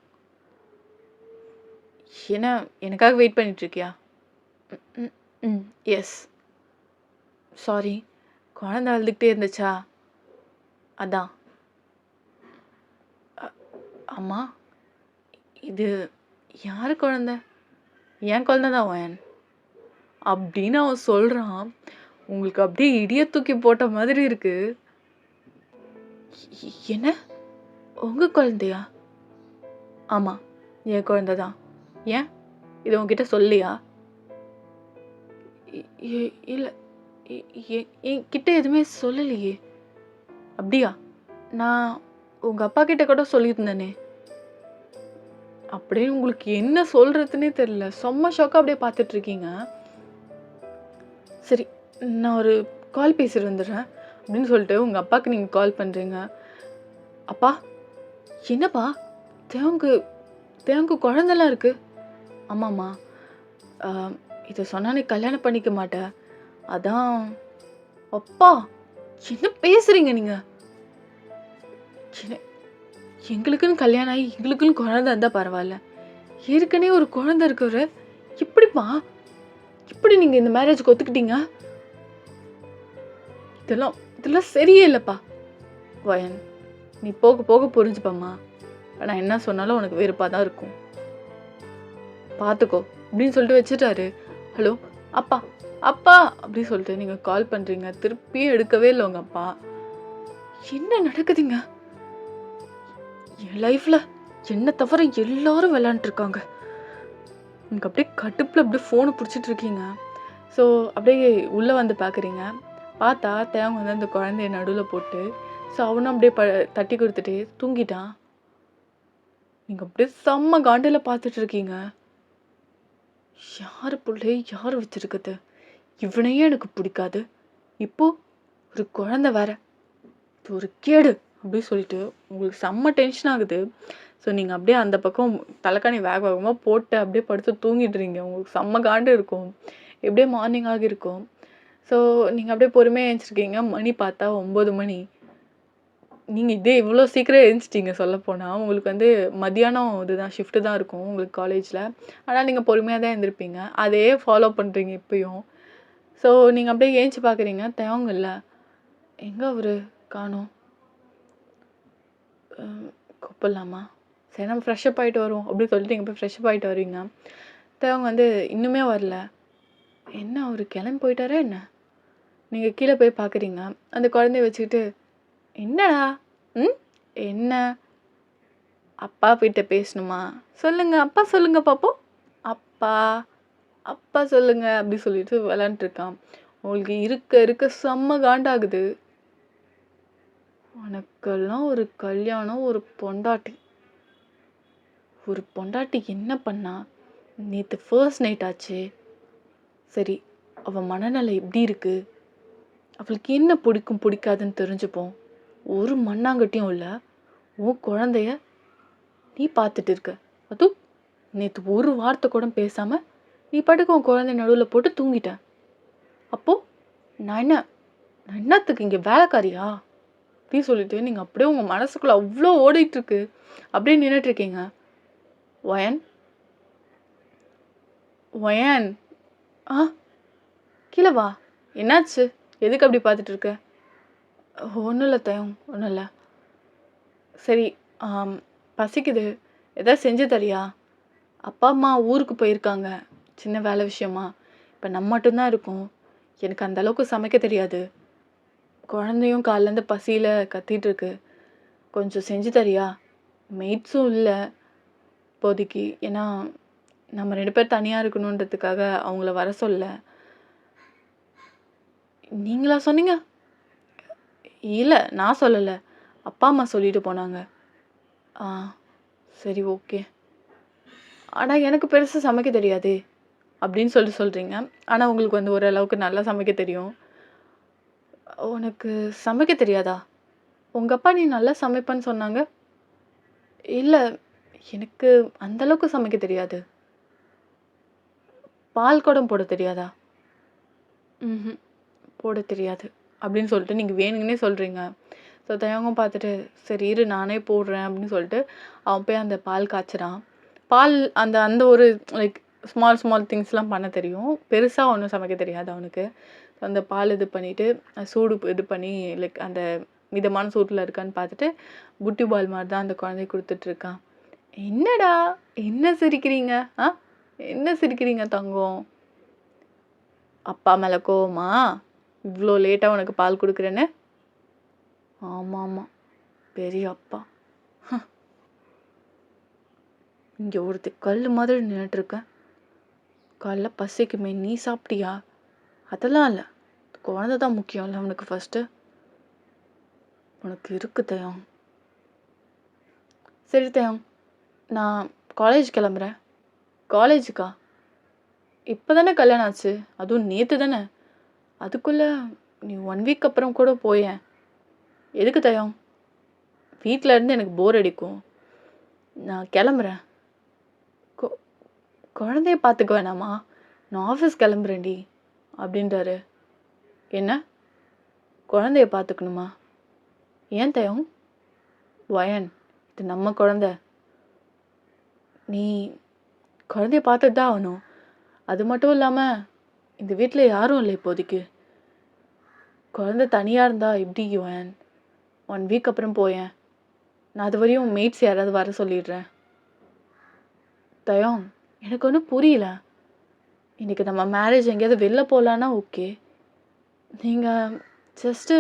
என்ன எனக்காக வெயிட் பண்ணிட்டுருக்கியா? ம் ம் எஸ். சாரி, குழந்தை அழுதுகிட்டே இருந்துச்சா? அதான். அம்மா, இது யார் குழந்தை? என் குழந்தை தான் வயான் அப்படின்னு அவன் சொல்கிறான். உங்களுக்கு அப்படியே இடிய தூக்கி போட்ட மாதிரி இருக்கு. என்ன, உங்கள் குழந்தையா? ஆமாம், என் குழந்தை தான். ஏன், இது உங்ககிட்ட சொல்லியா? இல்லை, என்கிட்ட எதுவுமே சொல்லலையே. அப்படியா? நான் உங்கள் அப்பா கிட்ட கூட சொல்லியிருந்தேனே. அப்படியே உங்களுக்கு என்ன சொல்கிறதுனே தெரியல. செம்ம ஷாக்காக அப்படியே பார்த்துட்ருக்கீங்க. சரி, நான் ஒரு கால் பேசிட்டு வந்துடுறேன் அப்படின்னு சொல்லிட்டு உங்கள் அப்பாவுக்கு நீங்கள் கால் பண்ணுறீங்க. அப்பா, என்னப்பா, தேவங்கு குழந்தெல்லாம் இருக்குது. ஆமாம்மா, இதை சொன்னால் நீ கல்யாணம் பண்ணிக்க மாட்டேன், அதான். அப்பா, என்ன பேசுகிறீங்க நீங்கள்? எங்களுக்குன்னு கல்யாணம் ஆகி எங்களுக்குன்னு குழந்தை இருந்தால் பரவாயில்ல, ஏற்கனவே ஒரு குழந்தை இருக்கிற எப்படிப்பா இப்படி நீங்கள் இந்த மேரேஜுக்கு ஒத்துக்கிட்டீங்க? இதெல்லாம் சரியே இல்லைப்பா. வயன், நீ போக போக புரிஞ்சுப்பாம்மா. நான் என்ன சொன்னாலும் உனக்கு வெறுப்பாக தான் இருக்கும், பார்த்துக்கோ அப்படின்னு சொல்லிட்டு வச்சுட்டாரு. ஹலோ அப்பா, அப்பா அப்படின்னு சொல்லிட்டு நீங்கள் கால் பண்ணுறீங்க. திருப்பியும் எடுக்கவே இல்லை உங்கள் அப்பா. என்ன நடக்குதுங்க? என் லைஃப்பில் என்னை தவிர எல்லாரும் விளையாண்டுருக்காங்க. எனக்கு அப்படியே கடுப்பில் அப்படியே ஃபோனை பிடிச்சிட்டு இருக்கீங்க. ஸோ அப்படியே உள்ளே வந்து பார்க்குறீங்க. பார்த்தா தேவங்க வந்து அந்த குழந்தைய நடுவில் போட்டு, ஸோ அவனும் அப்படியே தட்டி கொடுத்துட்டு தூங்கிட்டான். நீங்கள் அப்படியே செம்ம காண்டில் பார்த்துட்டு இருக்கீங்க. யார் பிள்ளை யார் வச்சுருக்குது? இவனையே எனக்கு பிடிக்காது, இப்போது ஒரு குழந்தை வேற, இது ஒரு கேடு அப்படின்னு சொல்லிட்டு உங்களுக்கு செம்ம டென்ஷன் ஆகுது. ஸோ நீங்கள் அப்படியே அந்த பக்கம் தலைக்காணி வேகமாக போட்டு அப்படியே படுத்து தூங்கிடுறீங்க. உங்களுக்கு செம்ம காண்டு இருக்கும். எப்படியே மார்னிங் ஆகியிருக்கும். ஸோ நீங்கள் அப்படியே பொறுமையாக எழுந்திருக்கீங்க. மணி பார்த்தா 9 மணி. நீங்கள் இதே இவ்வளோ சீக்கிரம் எழுந்திச்சிட்டிங்க. சொல்லப்போனால் உங்களுக்கு வந்து மதியானம் இதுதான் ஷிஃப்ட்டு தான் இருக்கும் உங்களுக்கு காலேஜில். ஆனால் நீங்கள் பொறுமையாக தான் எழுந்திருப்பீங்க. அதே ஃபாலோ பண்ணுறீங்க இப்போயும். ஸோ நீங்கள் அப்படியே ஏஞ்சி பார்க்குறீங்க, தேவங்க இல்லை. எங்கே அவர் காணோம்? கூப்பிடலாமா? சரி, நம்ம ஃப்ரெஷ்அப் ஆகிட்டு வருவோம் அப்படின்னு சொல்லிட்டு நீங்கள் போய் ஃப்ரெஷ்அப் ஆகிட்டு வருவீங்க. தேவங்க வந்து இன்னுமே வரல. என்ன, அவர் கிளம்பி போயிட்டாரா என்ன? நீங்கள் கீழே போய் பார்க்குறீங்க. அந்த குழந்தைய வச்சுக்கிட்டு, என்னடா? என்ன? அப்பா கிட்ட பேசணுமா? சொல்லுங்க அப்பா, சொல்லுங்க பாப்போம். அப்பா, அப்பா சொல்லுங்க அப்படி சொல்லிட்டு விளாண்டுருக்கான். உங்களுக்கு இருக்க இருக்க செம்ம காண்டாகுது. உனக்கெல்லாம் ஒரு கல்யாணம், ஒரு பொண்டாட்டி என்ன பண்ணா? நேற்று ஃபர்ஸ்ட் நைட் ஆச்சு. சரி, அவள் மனநிலை எப்படி இருக்கு, அவளுக்கு என்ன பிடிக்கும் பிடிக்காதுன்னு தெரிஞ்சுப்போம். ஒரு மண்ணாங்கட்டியும் இல்லை. உன் குழந்தைய நீ பார்த்துட்டு இருக்க. அதுவும் நேற்று ஒரு வார்த்தை கூட பேசாமல் நீ பாட்டுக்கு உன் குழந்தைய நடுவில் போட்டு தூங்கிட்டேன். அப்போது நான் என்னத்துக்கு இங்கே வேலைக்காரியா அப்படின்னு சொல்லிட்டு நீங்கள் அப்படியே உங்கள் மனசுக்குள்ளே அவ்வளோ ஓடிட்டுருக்கு. அப்படியே நின்றுட்டுருக்கீங்க. வயன், கீழே வா. என்னாச்சு? எதுக்கு அப்படி பார்த்துட்டு இருக்க? ஒன்றும் இல்லை தயம், ஒன்றும் இல்லை. சரி, பசிக்குது, எதாவது செஞ்சு தரியா? அப்பா அம்மா ஊருக்கு போயிருக்காங்க சின்ன வேலை விஷயமா. இப்போ நம்ம மட்டும்தான் இருக்கோம். எனக்கு அந்தளவுக்கு சமைக்க தெரியாது. குழந்தையும் காலிலேருந்து பசியில் கத்திகிட்ருக்கு. கொஞ்சம் செஞ்சு தரியா? மெய்ட்ஸும் இல்லை இப்போதைக்கு. ஏன்னா நம்ம 2 பேர் தனியாக இருக்கணுன்றதுக்காக அவங்கள வர சொல்ல. நீங்களா சொன்னீங்க? இல்லை, நான் சொல்லலை, அப்பா அம்மா சொல்லிட்டு போனாங்க. சரி, ஓகே. ஆனால் எனக்கு பெருசாக சமைக்க தெரியாது அப்படின்னு சொல்கிறீங்க. ஆனால் உங்களுக்கு வந்து ஓரளவுக்கு நல்லா சமைக்க தெரியும். உனக்கு சமைக்க தெரியாதா? உங்கள் அப்பா நீ நல்லா சமைப்பேன்னு சொன்னாங்க. இல்லை, எனக்கு அந்த அளவுக்கு சமைக்க தெரியாது. பால் குடம் போட தெரியாதா? ம்ஹ்ம். போட தெரியாது. அப்படின்னு சொல்லிட்டு நீங்க வேணுங்கன்னே சொல்றீங்க. ஸோ தயங்கம் பார்த்துட்டு, சரி இரு நானே போடுறேன் அப்படின்னு சொல்லிட்டு, அவன் போய் அந்த பால் காய்ச்சுறான். பால் அந்த அந்த ஒரு லைக் ஸ்மால் ஸ்மால் திங்ஸ்லாம் பண்ண தெரியும். பெருசா ஒண்ணும் சமைக்க தெரியாது அவனுக்கு. அந்த பால் இது பண்ணிட்டு, சூடு இது பண்ணி லைக் அந்த மிதமான சூட்டில இருக்கான்னு பார்த்துட்டு, புட்டி பால் மாரி தான் அந்த குழந்தைக்கு குடுத்துட்ருக்கான். என்னடா! என்ன சிரிக்கிறீங்க? ஆ? என்ன சிரிக்கிறீங்க தங்கம்? அப்பா மேல கோவமா? இவ்ளோ லேட்டா உனக்கு பால் குடுக்குறேன்னு? ஆமாமா. பெரிய அப்பா. இங்க ஒருத்தி கல்லு மாதிரி நின்னுட்டுருக்க. காலைல பசிக்குமே நீ சாப்பிட்டியா? அதெல்லாம் இல்ல. குழந்தை தான் முக்கியம்ல உனக்கு ஃபர்ஸ்ட்டு. உனக்கு இருக்கு தயம். சரி தயம். நான் காலேஜ் கிளம்புறேன். காலேஜுக்கா? இப்பதானே கல்யாணம் ஆச்சு. அதுவும் நேத்து தானே. அதுக்குள்ள நீ 1 வீக் அப்புறம் கூட போயேன். எதுக்கு தயம்? வீட்ல இருந்து எனக்கு போர் அடிக்கும். நான் கிளம்புறேன். கொ குழந்தைய பார்த்துக்க வேணாமா? நான் ஆஃபீஸ் கிளம்புறேன்டி அப்படின்றாரு. என்ன? குழந்தைய பார்த்துக்கணுமா? ஏன் தயம்? வயன், இது நம்ம குழந்தை. நீ குழந்தைய பார்த்துட்டு தான் ஆகணும். அது மட்டும் இல்லாம, இந்த வீட்ல யாரும் இல்லை இப்போதைக்கு. குழந்தை தனியா இருந்தா எப்படி வயன்? 1 வீக் அப்புறம் போயேன். நான் அது வரையும் மெய்ட்ஸ் யாராவது வர சொல்லிடுறேன். தயம், எனக்கு ஒன்றும் புரியல. இன்னைக்கு நம்ம மேரேஜ் எங்கேயாவது வெளில போகலான்னா ஓகே. நீங்க ஜஸ்ட்டு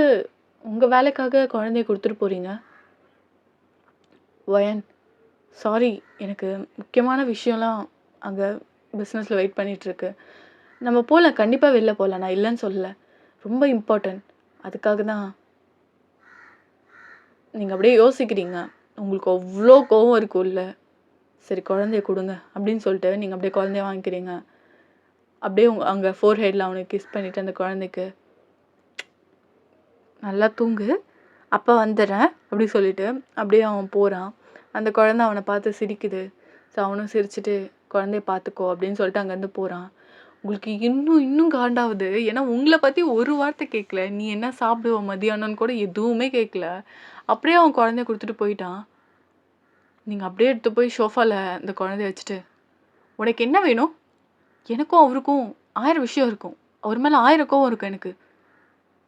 உங்க வேலைக்காக குழந்தைய குடுத்துட்டு போறீங்க. வயன், சாரி, எனக்கு முக்கியமான விஷயம்லாம் அங்க பிஸ்னஸ்ல வெயிட் பண்ணிட்டுருக்கு. நம்ம போகலாம், கண்டிப்பா வெளில போகலாம். நான் இல்லைன்னு சொல்லல. ரொம்ப இம்பார்ட்டன்ட். அதுக்காக தான். நீங்க அப்படியே யோசிக்கிறீங்க. உங்களுக்கு அவ்ளோ கோவம் இருக்கும்ல. சரி குழந்தைய குடுங்க அப்படின்னு சொல்லிட்டு நீங்க அப்படியே குழந்தைய வாங்கிக்கிறீங்க. அப்படியே அங்க ஃபோர்ஹெட்ல அவனுக்கு கிஸ் பண்ணிட்டு அந்த குழந்தைக்கு, நல்லா தூங்கு, அப்பா வந்துடுறேன் அப்படி சொல்லிட்டு அப்படியே அவன் போறான். அந்த குழந்தை அவனை பார்த்து சிரிக்குது. ஸோ அவனும் சிரிச்சுட்டு குழந்தைய பார்த்துக்கோ அப்படின்னு சொல்லிட்டு அங்கேருந்து போறான். உங்களுக்கு இன்னும் இன்னும் காண்டாவுது. ஏன்னா உங்கள பத்தி ஒரு வார்த்தை கேட்கல. நீ என்ன சாப்பிடுவ மதியானம்னு கூட எதுவுமே கேட்கல. அப்படியே அவன் குழந்தைய குடுத்துட்டு போயிட்டான். நீங்க அப்படியே எடுத்து போய் சோஃபால அந்த குழந்தைய வச்சுட்டு, உனக்கு என்ன வேணும்? எனக்கும் அவருக்கும் 1000 விஷயம் இருக்கும். அவர் மேல 1000 கோவம் இருக்கு எனக்கு.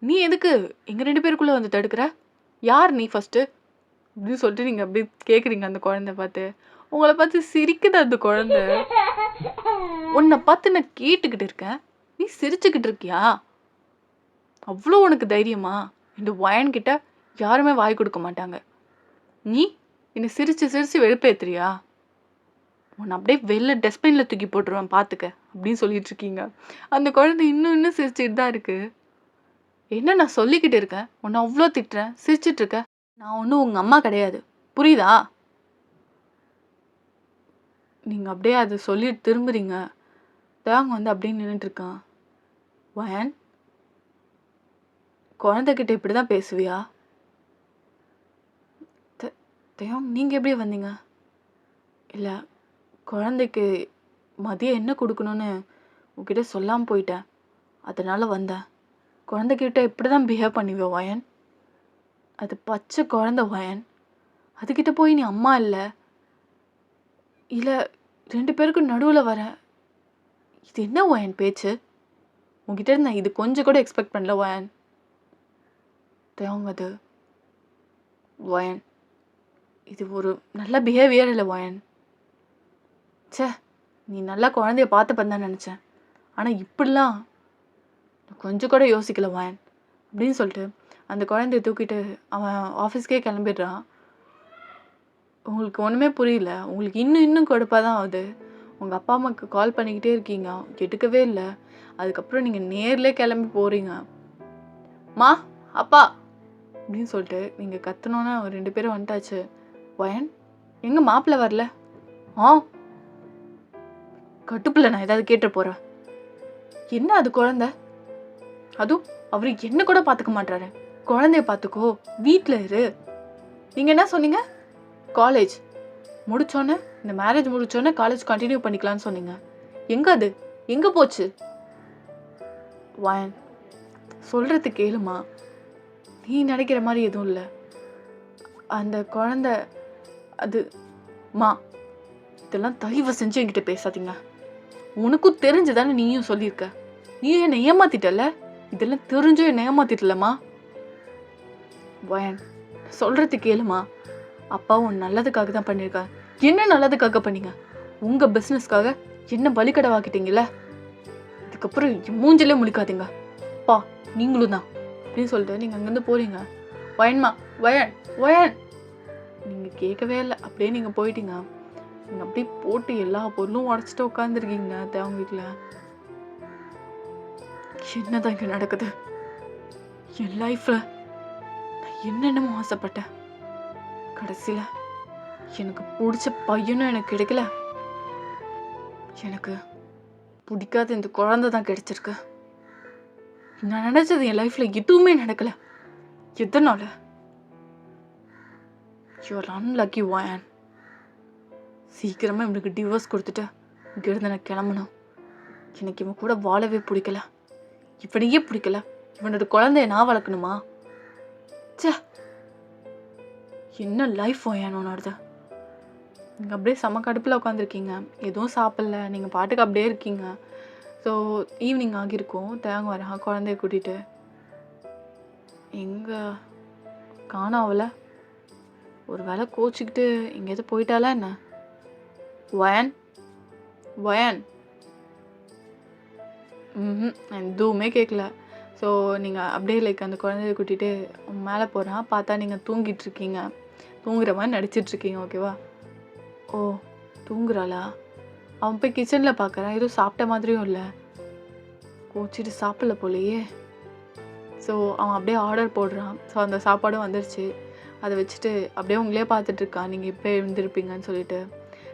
நீ எதுக்கு எங்க 2 பேருக்குள்ள வந்து தடுக்குற? யார் நீ ஃபர்ஸ்ட்டு? அப்படின்னு சொல்லிட்டு நீங்க அப்படியே கேட்குறீங்க அந்த குழந்தைய பார்த்து. உங்கள பார்த்து சிரிக்குது அந்த குழந்தை. உன்னை பார்த்து நான் கேட்டுக்கிட்டு இருக்கேன். நீ சிரிச்சுக்கிட்டு இருக்கியா? அவ்வளோ உனக்கு தைரியமா? இந்த வயன்கிட்ட யாருமே வாய் கொடுக்க மாட்டாங்க. நீ என்னை சிரிச்சு சிரிச்சு வெறுப்பேத்துறியா? உன்னை அப்படியே வெளில டஸ்ட்பின்ல தூக்கி போட்டுருவேன் பார்த்துக்க அப்படின்னு சொல்லிட்டு இருக்கீங்க. அந்த குழந்தை இன்னும் இன்னும் சிரிச்சுட்டு தான் இருக்கு. என்ன நான் சொல்லிக்கிட்டு இருக்கேன், உன்னை அவ்வளோ திட்டுறேன், சிரிச்சிட்டு இருக்க. நான் ஒன்றும் உங்க அம்மா கிடையாது, புரியுதா? நீங்க அப்படியே அதை சொல்லிட்டு திரும்புறீங்க. தேவங்க வந்து அப்படியே நின்றுட்டு இருக்கான். வயன், குழந்தைகிட்ட இப்படி தான் பேசுவியா? தேவம், நீங்க எப்படி வந்தீங்க? இல்லை, குழந்தைக்கு மதியம் என்ன கொடுக்கணும்னு உங்ககிட்ட சொல்லாமல் போயிட்டேன், அதனால வந்தேன். குழந்தைகிட்ட இப்படி தான் பிஹேவ் பண்ணுவியோ வயன்? அது பச்சை குழந்தை வயன். அதுக்கிட்ட போய் நீ அம்மா இல்லை இல்லை 2 பேருக்கு நடுவில் வர. இது என்ன வயன் பேச்சு? உங்ககிட்ட நான் இது கொஞ்சம் கூட எக்ஸ்பெக்ட் பண்ணல வயன். தேவங்க அது வயன், இது ஒரு நல்ல பிஹேவியர் இல்லை வயன். சே, நீ நல்லா குழந்தைய பார்த்து பண்ண நினச்சேன், ஆனால் இப்படிலாம் கொஞ்சம் கூட யோசிக்கல வயன் அப்படின்னு சொல்லிட்டு அந்த குழந்தைய தூக்கிட்டு அவன் ஆஃபீஸ்க்கே கிளம்பிடுறான். உங்களுக்கு ஒன்றுமே புரியல. உங்களுக்கு இன்னும் இன்னும் கடுப்பாக தான் ஆகுது. உங்கள் அப்பா அம்மாவுக்கு கால் பண்ணிக்கிட்டே இருக்கீங்க, எடுக்கவே இல்லை. அதுக்கப்புறம் நீங்கள் நேர்லேயே கிளம்பி போகிறீங்க. மா, அப்பா அப்படின்னு சொல்லிட்டு நீங்கள் கத்தணுன்னா 2 பேரும் வந்துட்டாச்சு. வயன், எங்கே மாப்பிள்ளை வரல? ஆ, கட்டுப்பில்லை, நான் ஏதாவது கேட்டு போகிறேன். என்ன அது குழந்தை? அதுவும் அவரு என்ன கூட பார்த்துக்க மாட்டாரு. குழந்தைய பார்த்துக்கோ, வீட்டில் இரு. நீங்கள் என்ன சொன்னீங்க? காலேஜ். முடிச்சோன்னே இந்த மேரேஜ் முடிச்சோன்னே காலேஜ் கண்டினியூ பண்ணிக்கலான்னு சொன்னீங்க. எங்கே அது? எங்கே போச்சு? வயன், சொல்கிறது கேளுமா. நீ நினைக்கிற மாதிரி எதுவும் இல்லை. அந்த குழந்த அது மா, இதெல்லாம் தயவு செஞ்சு என்கிட்ட பேசாதீங்க. உனக்கும் தெரிஞ்சுதானே நீயும் சொல்லியிருக்க. நீயும் என்னை ஏமாத்திட்டல. இதெல்லாம் தெரிஞ்சும் என்னை ஏமாத்திட்டலம்மா. வயன், சொல்கிறது கேளுமா. அப்பாவும் நல்லதுக்காக தான் பண்ணியிருக்காரு. என்ன நல்லதுக்காக பண்ணீங்க? உங்கள் பிஸ்னஸ்க்காக என்ன பலிக்கடவாக்கிட்டீங்கள. இதுக்கப்புறம் மூஞ்சிலே முழிக்காதீங்க. அப்பா நீங்களும் தான் அப்படின்னு சொல்லிட்டு நீங்கள் அங்கேருந்து போகிறீங்க. வயன்மா, வயன் வயன், நீங்கள் கேட்கவே இல்லை. அப்படியே நீங்கள் போயிட்டீங்க. நீங்கள் அப்படியே போட்டு எல்லா பொருளும் உடச்சிட்டு உட்காந்துருக்கீங்க தேவங்க வீட்டில். என்னதான் இங்கே நடக்குது? என் லைஃப்பில் நான் என்னென்னமோ ஆசைப்பட்டேன். கடைசியில் எனக்கு பிடிச்ச பையனும் எனக்கு கிடைக்கல. எனக்கு பிடிக்காத இந்த குழந்தை தான் கிடைச்சிருக்கு. நான் நினச்சது என் லைஃப்பில் எதுவுமே நடக்கல. எதனால? யூஆர் அன்லக்கி வயன். சீக்கிரமாக இவனுக்கு டிவோர்ஸ் கொடுத்துட்டு இங்கேருந்து நான் கிளம்பணும். எனக்கு இவன் கூட வாழவே பிடிக்கல. இவனையே பிடிக்கல. இவனோட குழந்தைய நான் வளர்க்கணுமா? சே, என்ன லைஃப் வயன் உன்னோடது. நீங்கள் அப்படியே செம கடுப்பில் உட்காந்துருக்கீங்க. எதுவும் சாப்பிடல. நீங்கள் பாட்டுக்கு அப்படியே இருக்கீங்க. ஸோ ஈவினிங் ஆகியிருக்கும். தேங்க வரேன் குழந்தைய கூட்டிகிட்டு. எங்கே காணாவல? ஒரு வேளை கோச்சிக்கிட்டு எங்கேயாவது போயிட்டாலா என்ன? வயன், வயன். எதுவுமே கேட்கல. ஸோ நீங்கள் அப்படியே லைக் அந்த குழந்தைய கூட்டிகிட்டு மேலே போகிறான். பார்த்தா நீங்கள் தூங்கிட்டு இருக்கீங்க. தூங்குற மாதிரி நடிச்சிட்ருக்கீங்க. ஓகேவா? ஓ, தூங்குறாளா? அவன் போய் கிச்சனில் பார்க்குறான். எதுவும் சாப்பிட்ட மாதிரியும் இல்லை. கோச்சிட்டு சாப்பிடல போலையே. ஸோ அவன் அப்படியே ஆர்டர் போடுறான். ஸோ அந்த சாப்பாடும் வந்துருச்சு. அதை வச்சுட்டு அப்படியே உங்களே பார்த்துட்ருக்கான். நீங்கள் இப்போ எழுந்திருப்பீங்கன்னு சொல்லிட்டு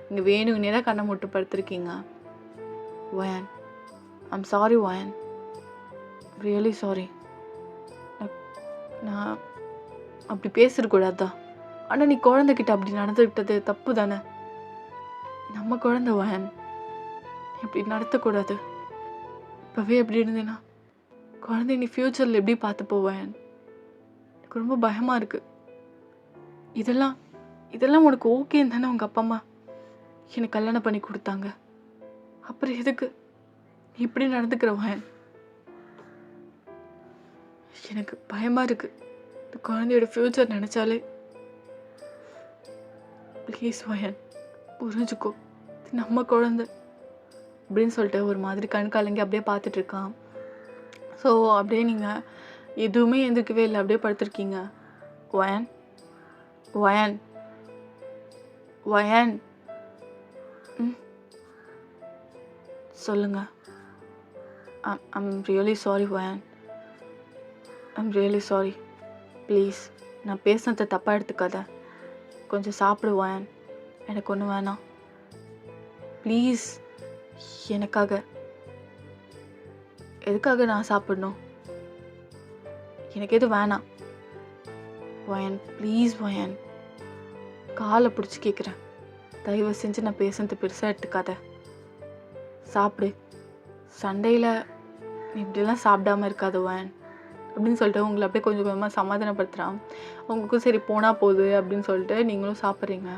நீங்கள் வேணுங்கன்னே தான் கண்ணை மூட்டு படுத்துருக்கீங்க. வயன், ஐம் சாரி வயன், ரியலி சாரி. நான் அப்படி பேசிடக்கூடாது தான். ஆனால் நீ குழந்தைகிட்ட அப்படி நடந்துக்கிட்டது தப்பு தானே. நம்ம குழந்தை வயன், இப்படி நடத்தக்கூடாது. இப்போவே எப்படி இருந்தேன்னா குழந்தை நீ ஃப்யூச்சரில் எப்படி பார்த்து போவேன்? எனக்கு ரொம்ப பயமாக இருக்குது. இதெல்லாம் உனக்கு ஓகேன்னு தானே உங்கள் அப்பா அம்மா எனக்கு கல்யாணம் பண்ணி கொடுத்தாங்க. அப்புறம் எதுக்கு இப்படி நடந்துக்கிற வயன்? எனக்கு பயமாக இருக்குது. இந்த குழந்தையோட ஃப்யூச்சர் நினச்சாலே. ப்ளீஸ் வயன், புரிஞ்சுக்கோ. இது நம்ம குழந்தை அப்படின்னு சொல்லிட்டு ஒரு மாதிரி கண் கலங்கி அப்படியே பார்த்துட்ருக்கான். ஸோ அப்படியே நீங்கள் எதுவுமே எந்திரிக்கவே இல்லை. அப்படியே படுத்துருக்கீங்க. வயன், வயன், வயன், சொல்லுங்க. ஐம் ரியலி சாரி வயன், ஐம் ரியலி சாரி. ப்ளீஸ் நான் பேசுனதை தப்பாக எடுத்துக்காத. கொஞ்சம் சாப்பிடு வயன். எனக்கு ஒன்றும் வேணாம். ப்ளீஸ் எனக்காக. எதுக்காக நான் சாப்பிடணும்? எனக்கு எதுவும் வேணாம் வயன். ப்ளீஸ் வயன், காலை பிடிச்சி கேட்குறேன். தயவு செஞ்சு நான் பேசுனது பெருசாக எடுத்துக்காத. சாப்பிடு. சண்டையில் இப்படிலாம் சாப்பிடாம இருக்காது வயன் அப்படின்னு சொல்லிட்டு உங்களை அப்படியே கொஞ்சம் கொஞ்சமாக சமாதானப்படுத்துகிறான். உங்களுக்கும் சரி போனால் போகுது அப்படின்னு சொல்லிட்டு நீங்களும் சாப்பிட்றீங்க.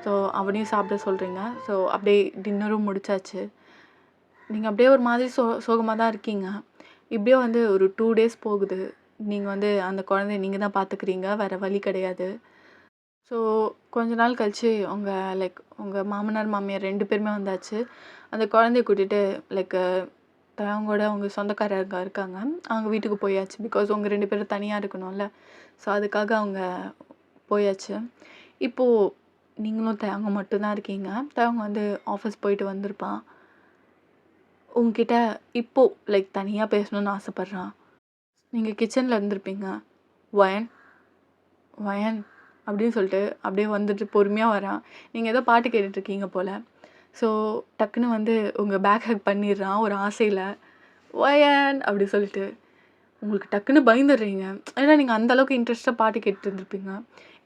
ஸோ அவனையும் சாப்பிட சொல்கிறீங்க. ஸோ அப்படியே டின்னரும் முடிச்சாச்சு. நீங்கள் அப்படியே ஒரு மாதிரி சோகமாக தான் இருக்கீங்க. இப்படியே வந்து ஒரு 2 days போகுது. நீங்கள் வந்து அந்த குழந்தைய நீங்கள் தான் பார்த்துக்கிறீங்க. வேறு வழி கிடையாது. ஸோ கொஞ்ச நாள் கழிச்சு உங்கள் மாமனார் மாமியார் 2 பேருமே வந்தாச்சு. அந்த குழந்தைய கூட்டிகிட்டு அவங்களோட அவங்க சொந்தக்காரங்க இருக்காங்க. அவங்க வீட்டுக்கு போயாச்சு. பிகாஸ் உங்கள் 2 பேரும் தனியாக இருக்கணும்ல. ஸோ அதுக்காக அவங்க போயாச்சு. இப்போது நீங்களும் அவங்க மட்டும்தான் இருக்கீங்க. அவங்க வந்து ஆஃபீஸ் போயிட்டு வந்திருப்பான். உங்ககிட்ட இப்போது தனியாக பேசணுன்னு ஆசைப்பட்றான். நீங்கள் கிச்சனில் இருந்திருப்பீங்க. வயன், வயன் அப்படின்னு சொல்லிட்டு அப்படியே வந்துட்டு பொறுமையாக வரான். நீங்கள் ஏதோ பாட்டு கேட்டுட்ருக்கீங்க போல். ஸோ டக்குன்னு வந்து உங்கள் பேக் ஹேக் பண்ணிடுறான் ஒரு ஆசையில். வயன் அப்படி சொல்லிட்டு உங்களுக்கு டக்குன்னு பயந்துடுறீங்க. ஏன்னா நீங்கள் அந்தளவுக்கு இன்ட்ரெஸ்ட்டாக பாட்டு கேட்டுட்டு இருந்திருப்பீங்க.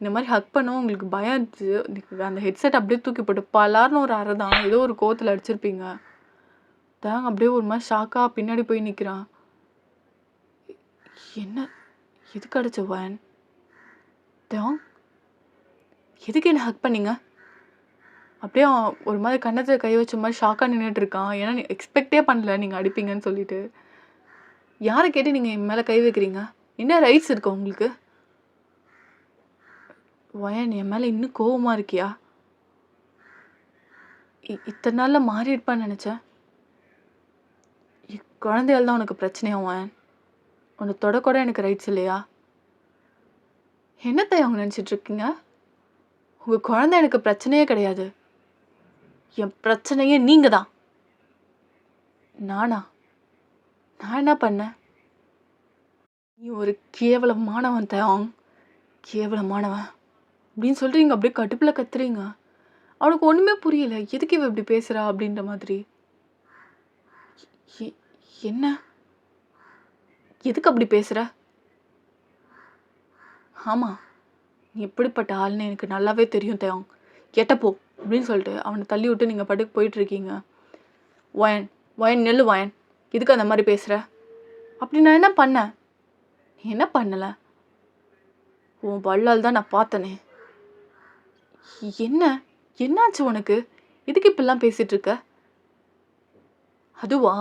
இந்த மாதிரி ஹக் பண்ணவும் உங்களுக்கு பயம் இருந்துச்சு. அந்த ஹெட்செட் அப்படியே தூக்கி போட்டு பலார்னு ஒரு அறை தான். ஏதோ ஒரு கோவத்தில் அடிச்சிருப்பீங்க. தேங்க அப்படியே ஒரு மாதிரி ஷாக்காக பின்னாடி போய் நிற்கிறான். என்ன எதுக்கு அடிச்ச வயன்? தேங் எதுக்கு என்ன ஹக் பண்ணீங்க? அப்படியே ஒரு மாதிரி கன்னத்தில் கை வச்ச மாதிரி ஷாக்காக நின்றுட்டு இருக்கான். ஏன்னா நீ எக்ஸ்பெக்டே பண்ணல நீங்கள் அடிப்பீங்கன்னு சொல்லிட்டு. யாரை கேட்டு நீங்கள் என் மேலே கை வைக்கிறீங்க? என்ன ரைட்ஸ் இருக்கு உங்களுக்கு? வயன் என் மேலே இன்னும் கோவமாக இருக்கியா? இத்தனை நாளில் மாறி இருப்பான்னு நினச்சேன். குழந்தையால் தான் உனக்கு பிரச்சனையா வயன்? உன்னை தொடக்கூட எனக்கு ரைட்ஸ் இல்லையா? என்னத்தை அவங்க நினச்சிட்டு இருக்கீங்க? உங்கள் குழந்தை எனக்கு பிரச்சனையே கிடையாது. என் பிரச்சனையே நீங்கள் தான். நானா? நான் என்ன பண்ணேன்? நீ ஒரு கேவலமானவன் தேவாங், கேவலமானவன் அப்படின்னு சொல்லிட்டு நீங்கள் அப்படியே கடுப்பில் கத்துறீங்க. அவனுக்கு ஒன்றுமே புரியல. எதுக்கு இவ இப்படி பேசுகிறா அப்படின்ற மாதிரி. என்ன எதுக்கு அப்படி பேசுகிற? ஆமாம், நீ எப்படிப்பட்ட ஆள்னு எனக்கு நல்லாவே தெரியும் தேவாங். கெட்டப்போ அப்படின்னு சொல்லிட்டு அவனை தள்ளி விட்டு நீங்கள் பாட்டுக்கு போயிட்டுருக்கீங்க. வயன் வயன் நெல்லு வயன், எதுக்கு அந்த மாதிரி பேசுகிற? அப்படி நான் என்ன பண்ணேன்? என்ன பண்ணலை? உன் வள்ளால் தான் நான் பார்த்தனே. என்னாச்சு உனக்கு? எதுக்கு இப்பெல்லாம் பேசிகிட்டு இருக்க? அதுவா,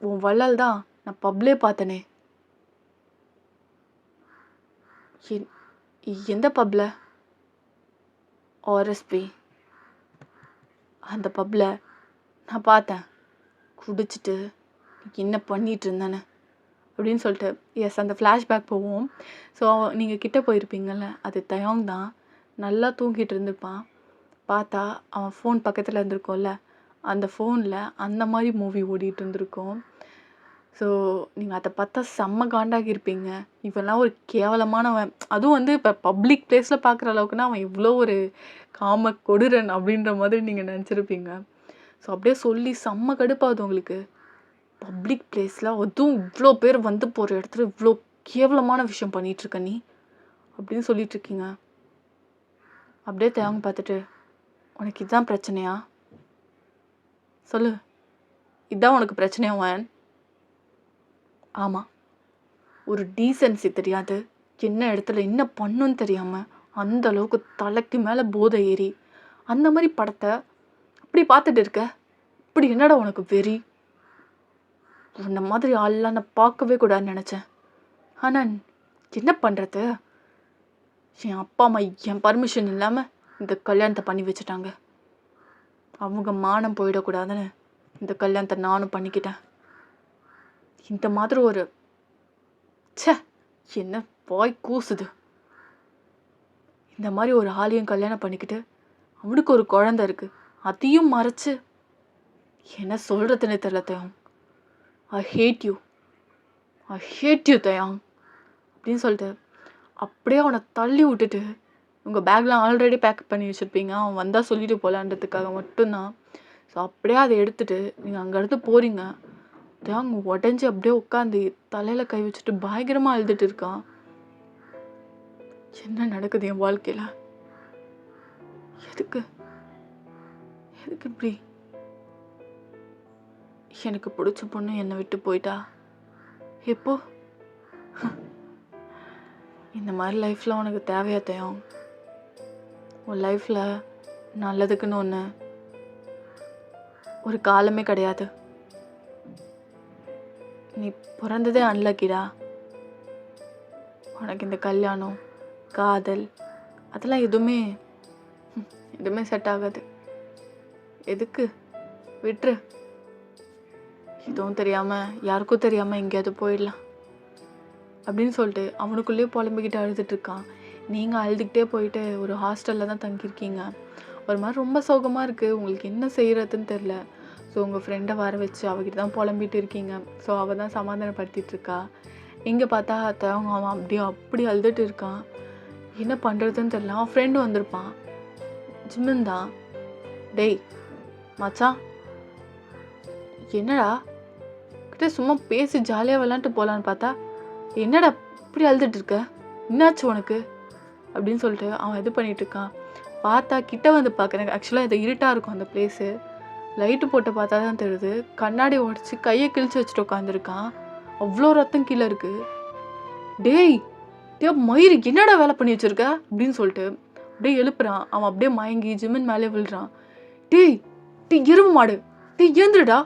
உன் வள்ளல் தான் நான் பப்லே பார்த்தனே. எந்த பப்பில்? ஆர்எஸ்பி. அந்த பப்பில் நான் பார்த்தேன் குடிச்சிட்டு என்ன பண்ணிகிட்டு இருந்தேன்னு அப்படின்னு சொல்லிட்டு. எஸ், அந்த ஃப்ளாஷ்பேக் போவோம். ஸோ நீங்கள் கிட்டே போயிருப்பீங்கள்ல, அது தயாங் தான். நல்லா தூங்கிட்டு இருந்திருப்பான். பார்த்தா அவன் ஃபோன் பக்கத்தில் இருந்திருக்கோம்ல, அந்த ஃபோனில் அந்த மாதிரி மூவி ஓடிட்டு இருந்திருக்கும். ஸோ நீங்கள் அதை பார்த்தா செம்ம காண்டாகி இருப்பீங்க. இவெல்லாம் ஒரு கேவலமானவன், அதுவும் வந்து இப்போ பப்ளிக் பிளேஸில் பார்க்குற அளவுக்குன்னா அவன் இவ்வளோ ஒரு காம கொடூரன் அப்படின்ற மாதிரி நீங்கள் நினச்சிருப்பீங்க. ஸோ அப்படியே சொல்லி செம்ம கடுப்பாகுது உங்களுக்கு. பப்ளிக் பிளேஸில் அதுவும் இவ்வளோ பேர் வந்து போகிற இடத்துல இவ்வளோ கேவலமான விஷயம் பண்ணிகிட்ருக்க நீ அப்படின்னு சொல்லிகிட்ருக்கீங்க. அப்படியே தேவங்க பார்த்துட்டு, உனக்கு இதுதான் பிரச்சனையா? சொல்லு, இதுதான் உனக்கு பிரச்சனையா வயன்? ஆமாம், ஒரு டீசன்சி தெரியாது, என்ன இடத்துல என்ன பண்ணுன்னு தெரியாமல் அந்த அளவுக்கு தலைக்கு மேலே போதை ஏறி அந்த மாதிரி படத்தை அப்படி பார்த்துட்டு இருக்க. இப்படி என்னடா உனக்கு வெறி? உன்ன மாதிரி ஆள்லாம் நான் பார்க்கவே கூடாதுன்னு நினச்சேன். ஆனால் என்ன பண்ணுறது, என் அப்பா அம்மா என் பர்மிஷன் இல்லாமல் இந்த கல்யாணத்தை பண்ணி வச்சுட்டாங்க. அவங்க மானம் போயிடக்கூடாதுன்னு இந்த கல்யாணத்தை நானும் பண்ணிக்கிட்டேன். இந்த மாதிரி ஒரு என்ன வாய் கூசுது. இந்த மாதிரி ஒரு ஆளையும் கல்யாணம் பண்ணிக்கிட்டு அவனுக்கு ஒரு குழந்தை இருக்குது, அதையும் மறைச்சு என்ன சொல்கிறதுன்னு தெரியல தயாங். ஐ ஹேட் யூ தயாங் அப்படின்னு சொல்லிட்டு அப்படியே அவனை தள்ளி விட்டுட்டு, உங்கள் பேக்லாம் ஆல்ரெடி பேக் பண்ணி வச்சுருப்பீங்க, அவன் வந்தால் சொல்லிட்டு போகலான்றதுக்காக மட்டும்தான். ஸோ அப்படியே அதை எடுத்துகிட்டு நீங்கள் அங்கேருந்து போகிறீங்க. தேங்க உடஞ்சி அப்படியே உட்காந்து தலையில் கை வச்சுட்டு பயங்கரமாக அழுதுட்டு இருக்கான். என்ன நடக்குது என் வாழ்க்கையில்? எதுக்கு இப்படி? எனக்கு பிடிச்ச பொண்ணு என்னை விட்டு போயிட்டா. எப்போ? இந்த மாதிரி லைஃப்பில் உனக்கு தேவையா தேவம்? உன் லைஃப்பில் நல்லதுக்குன்னு ஒன்று ஒரு காலமே கிடையாது. நீ பிறந்ததே அன்லக்கிடா. உனக்கு இந்த கல்யாணம், காதல் அதெல்லாம் எதுவுமே செட் ஆகாது. எதுக்கு? விட்டுரு. எதுவும் தெரியாமல் யாருக்கும் தெரியாமல் எங்கேயாவது போயிடலாம் அப்படின்னு சொல்லிட்டு அவனுக்குள்ளேயே புலம்பிக்கிட்டு அழுதுட்டுருக்கான். நீங்கள் அழுதுகிட்டே போயிட்டு ஒரு ஹாஸ்டலில் தான் தங்கியிருக்கீங்க. ஒரு மாதிரி ரொம்ப சோகமாக இருக்குது, உங்களுக்கு என்ன செய்கிறதுன்னு தெரில. ஸோ உங்கள் ஃப்ரெண்டை வர வச்சு அவகிட்ட தான் புலம்பிகிட்டு இருக்கீங்க. ஸோ அவள் தான் சமாதானப்படுத்திகிட்ருக்கா. இங்கே பார்த்தா அவன் அப்படி அழுதுட்டு இருக்கான். என்ன பண்ணுறதுன்னு தெரில. அவன் ஃப்ரெண்டு வந்திருப்பான், ஜிம்மன் தான். டேய் மச்சான், என்னடா கிட்ட சும்மா பேசி ஜாலியாக விளாண்டுட்டு போகலான்னு பார்த்தா என்னடா இப்படி அழுதுட்டு இருக்க? என்னாச்சு உனக்கு? அப்படின்னு சொல்லிட்டு அவன் இது பண்ணிகிட்ருக்கான். பார்த்தா கிட்ட வந்து பார்க்குறேன். ஆக்சுவலாக இது இருட்டாக இருக்கும் அந்த பிளேஸு. லைட்டு போட்டு பார்த்தா தான் தெரியுது. கண்ணாடி உடச்சி கையை கிழிச்சு வச்சுட்டு உட்காந்துருக்கான். அவ்வளோ ரத்தம் கீழே இருக்குது. டேய் மயிறு என்னடா வேலை பண்ணி வச்சுருக்க அப்படின்னு சொல்லிட்டு அப்படியே எழுப்புறான். அவன் அப்படியே மயங்கி ஜிமின் மேலே விழுறான். டேய் எருமை மாடு, ஏந்துடா.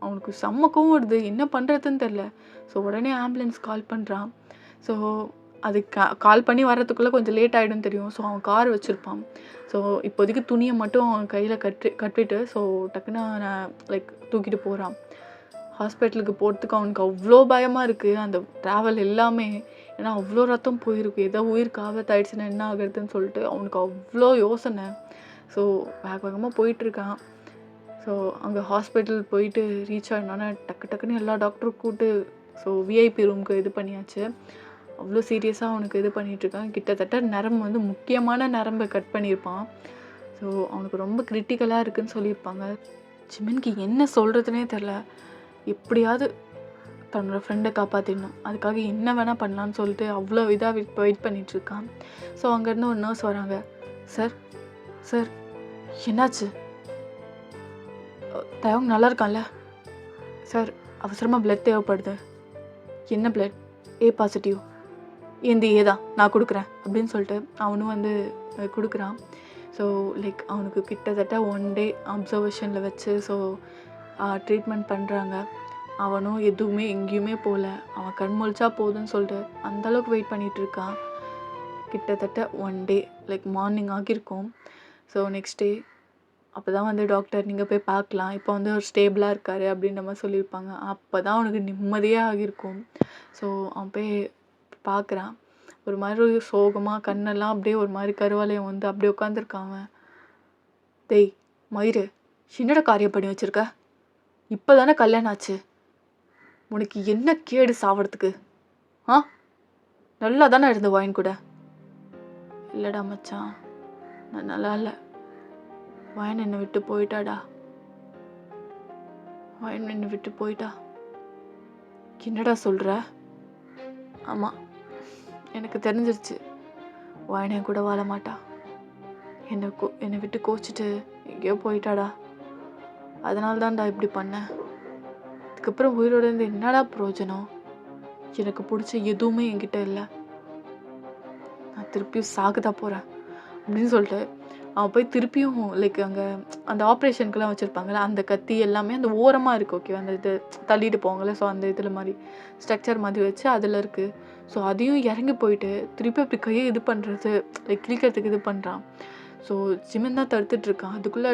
அவனுக்கு செம்மக்கவும் வருது, என்ன பண்ணுறதுன்னு தெரில. ஸோ உடனே ஆம்புலன்ஸ் கால் பண்ணுறான். ஸோ அது கால் பண்ணி வர்றதுக்குள்ளே கொஞ்சம் லேட் ஆகிடும் தெரியும். ஸோ அவன் கார் வச்சுருப்பான். ஸோ இப்போதைக்கு துணியை மட்டும் அவன் கையில் கட்டிட்டு ஸோ டக்குன்னு நான் தூக்கிட்டு போகிறான். ஹாஸ்பிட்டலுக்கு போகிறதுக்கு அவனுக்கு அவ்வளோ பயமாக இருக்குது. அந்த ட்ராவல் எல்லாமே ஏன்னா அவ்வளோ ரத்தம் போயிருக்கு. ஏதோ உயிருக்கு ஆபத்தாயிடுச்சுன்னா என்ன ஆகுறதுன்னு சொல்லிட்டு அவனுக்கு அவ்வளோ யோசனை. ஸோ வேகமாக போயிட்டுருக்கான். ஸோ அங்கே ஹாஸ்பிட்டல் போயிட்டு ரீச் ஆகினோன்னே டக்குன்னு எல்லா டாக்டரும் கூப்பிட்டு ஸோ விஐபி ரூமுக்கு இது பண்ணியாச்சு. அவ்வளோ சீரியஸாக அவனுக்கு இது பண்ணிகிட்ருக்கான். கிட்டத்தட்ட நரம்பு முக்கியமான நரம்பை கட் பண்ணியிருப்பான். ஸோ அவனுக்கு ரொம்ப கிரிட்டிக்கலாக இருக்குதுன்னு சொல்லியிருப்பாங்க. ஜிமின்க்கு என்ன சொல்கிறதுனே தெரில. எப்படியாவது தன்னோட ஃப்ரெண்டை காப்பாற்றிடணும், அதுக்காக என்ன வேணால் பண்ணலான்னு சொல்லிட்டு அவ்வளோ இதாக வெயிட் பண்ணிகிட்ருக்கான். ஸோ அங்கேருந்து ஒரு நர்ஸ் வராங்க. சார் என்னாச்சு? தயவுங்க நல்லா இருக்கான்ல சார்? அவசரமாக பிளட் தேவைப்படுது. என்ன பிளட்? A positive. ஏ தான் நான் கொடுக்குறேன் அப்படின்னு சொல்லிட்டு அவனும் கொடுக்குறான். ஸோ அவனுக்கு கிட்டத்தட்ட 1 டே அப்சர்வேஷனில் வச்சு ஸோ ட்ரீட்மெண்ட் பண்ணுறாங்க. அவனும் எதுவுமே எங்கேயுமே போகல. அவன் கண் முழிச்சா போதுன்னு சொல்லிட்டு அந்தளவுக்கு வெயிட் பண்ணிகிட்ருக்கான். கிட்டத்தட்ட 1 டே மார்னிங் ஆகியிருக்கும். ஸோ நெக்ஸ்ட் டே அப்போ தான் டாக்டர் நீங்கள் போய் பார்க்கலாம், இப்போ ஒரு ஸ்டேபிளாக இருக்கார் அப்படின்ற மாதிரி சொல்லியிருப்பாங்க. அப்போ தான் அவனுக்கு நிம்மதியாக ஆகியிருக்கும். ஸோ அவன் போய் பார்க்குறான். ஒரு மாதிரி சோகமாக கண்ணெல்லாம் அப்படியே ஒரு மாதிரி கருவாலையும் அப்படியே உட்காந்துருக்கான். டேய் மயிறு, என்னோட காரியம் பண்ணி வச்சுருக்க? இப்போ தானே கல்யாணம் ஆச்சு, உனக்கு என்ன கேடு சாவறதுக்கு? நல்லா தானே இருந்த வாயின் கூட. இல்லைடா மச்சான், நான் நல்லா இல்லை. வாயின் என்னை விட்டு போயிட்டாடா. வாயின் என்னை விட்டு போயிட்டா. என்னடா சொல்கிற? ஆமாம், எனக்கு தெரிஞ்சிருச்சு. வாயினை கூட வாழ மாட்டா. என்னை விட்டு கோச்சிட்டு எங்கேயோ போயிட்டாடா. அதனால தான்டா இப்படி பண்ணேன். அதுக்கப்புறம் உயிரோடு இருந்து என்னடா பிரயோஜனம்? எனக்கு பிடிச்ச எதுவுமே என்கிட்ட இல்லை. நான் திருப்பியும் சாகுதா போகிறேன் அப்படின்னு சொல்லிட்டு அவன் போய் திருப்பியும் அங்கே அந்த ஆப்ரேஷனுக்கெல்லாம் வச்சுருப்பாங்கள்ல, அந்த கத்தி எல்லாமே அந்த ஓரமாக இருக்குது. ஓகே, அந்த இது தள்ளிட்டு போவாங்கள்ல, ஸோ அந்த இதில் மாதிரி ஸ்ட்ரக்சர் மாதிரி வச்சு அதில் இருக்குது. ஸோ அதையும் இறங்கி போயிட்டு திருப்பி அப்படி கையை இது பண்ணுறது கிழிக்கிறதுக்கு இது பண்ணுறான். ஸோ ஜிமின் தான் தடுத்துட்ருக்கான். அதுக்குள்ளே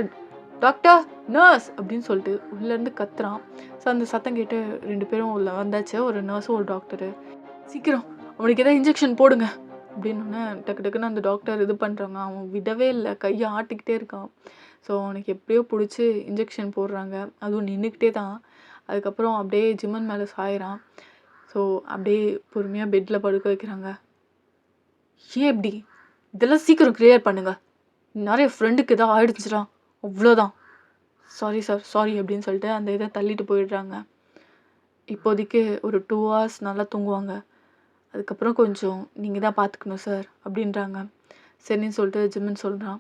டாக்டர், நர்ஸ் அப்படின்னு சொல்லிட்டு உள்ளேருந்து கத்துறான். ஸோ அந்த சத்தம் கேட்டு 2 பேரும் உள்ள வந்தாச்சு, ஒரு நர்ஸும் ஒரு டாக்டரு. சீக்கிரம் அவனுக்கு எதாவது இன்ஜெக்ஷன் போடுங்க அப்படின்னோடனே டக்குன்னு அந்த டாக்டர் இது பண்ணுறாங்க. அவன் விடவே இல்லை, கையை ஆட்டிக்கிட்டே இருக்கான். ஸோ அவனுக்கு எப்படியோ பிடிச்சி இன்ஜெக்ஷன் போடுறாங்க. அதுவும் நின்றுக்கிட்டே தான். அதுக்கப்புறம் அப்படியே ஜிமின் மேலே சாயிறான். ஸோ அப்படியே பொறுமையாக பெட்டில் படுக்க வைக்கிறாங்க. ஏன் இப்படி? இதெல்லாம் சீக்கிரம் கிளியர் பண்ணுங்க, நிறைய ஃப்ரெண்டுக்கு எதாவது ஆயிடுச்சுடா, அவ்வளோதான். சாரி சார், சாரி அப்படின்னு சொல்லிட்டு அந்த இதை தள்ளிட்டு போயிடுறாங்க. இப்போதைக்கு ஒரு 2 hours நல்லா தூங்குவாங்க. அதுக்கப்புறம் கொஞ்சம் நீங்கள் தான் பார்த்துக்கணும் சார் அப்படின்றாங்க. சரின்னு சொல்லிட்டு ஜிமின் சொல்கிறான்.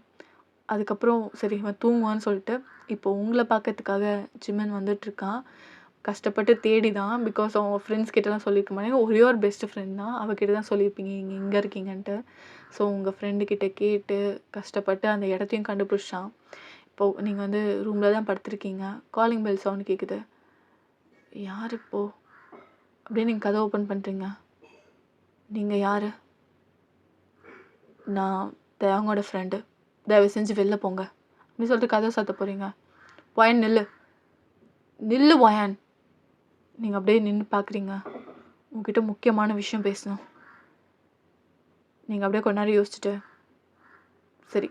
அதுக்கப்புறம் சரி இவன் தூங்குவான்னு சொல்லிட்டு இப்போ உங்களை பார்க்கறதுக்காக ஜிமின் வந்துட்டுருக்கான். கஷ்டப்பட்டு தேடி தான், பிகாஸ் அவன் ஃப்ரெண்ட்ஸ் கிட்டலாம் சொல்லியிருக்க மாட்டேங்க. ஒரே ஒரு பெஸ்ட் ஃப்ரெண்ட் தான், அவகிட்ட தான் சொல்லியிருப்பீங்க நீங்கள் எங்கே இருக்கீங்கன்ட்டு. ஸோ உங்கள் ஃப்ரெண்டுக்கிட்ட கேட்டு கஷ்டப்பட்டு அந்த இடத்தையும் கண்டுபிடிச்சான். இப்போது நீங்கள் ரூமில் தான் படுத்துருக்கீங்க. காலிங் பெல் சவுண்ட் கேட்குது. யார் இப்போது அப்படியே நீங்கள் கதை ஓப்பன் பண்ணுறீங்க. நீங்கள் யார்? நான் தயங்கோட ஃப்ரெண்டு, தயவு செஞ்சு வெளில போங்க அப்படின்னு சொல்லிட்டு கதை சாத்த போகிறீங்க. வயன் நில்லு வயன். நீங்கள் அப்படியே நின்று பார்க்குறீங்க. உங்ககிட்ட முக்கியமான விஷயம் பேசணும். நீங்கள் அப்படியே கொஞ்ச நேரம் யோசிச்சுட்டு சரி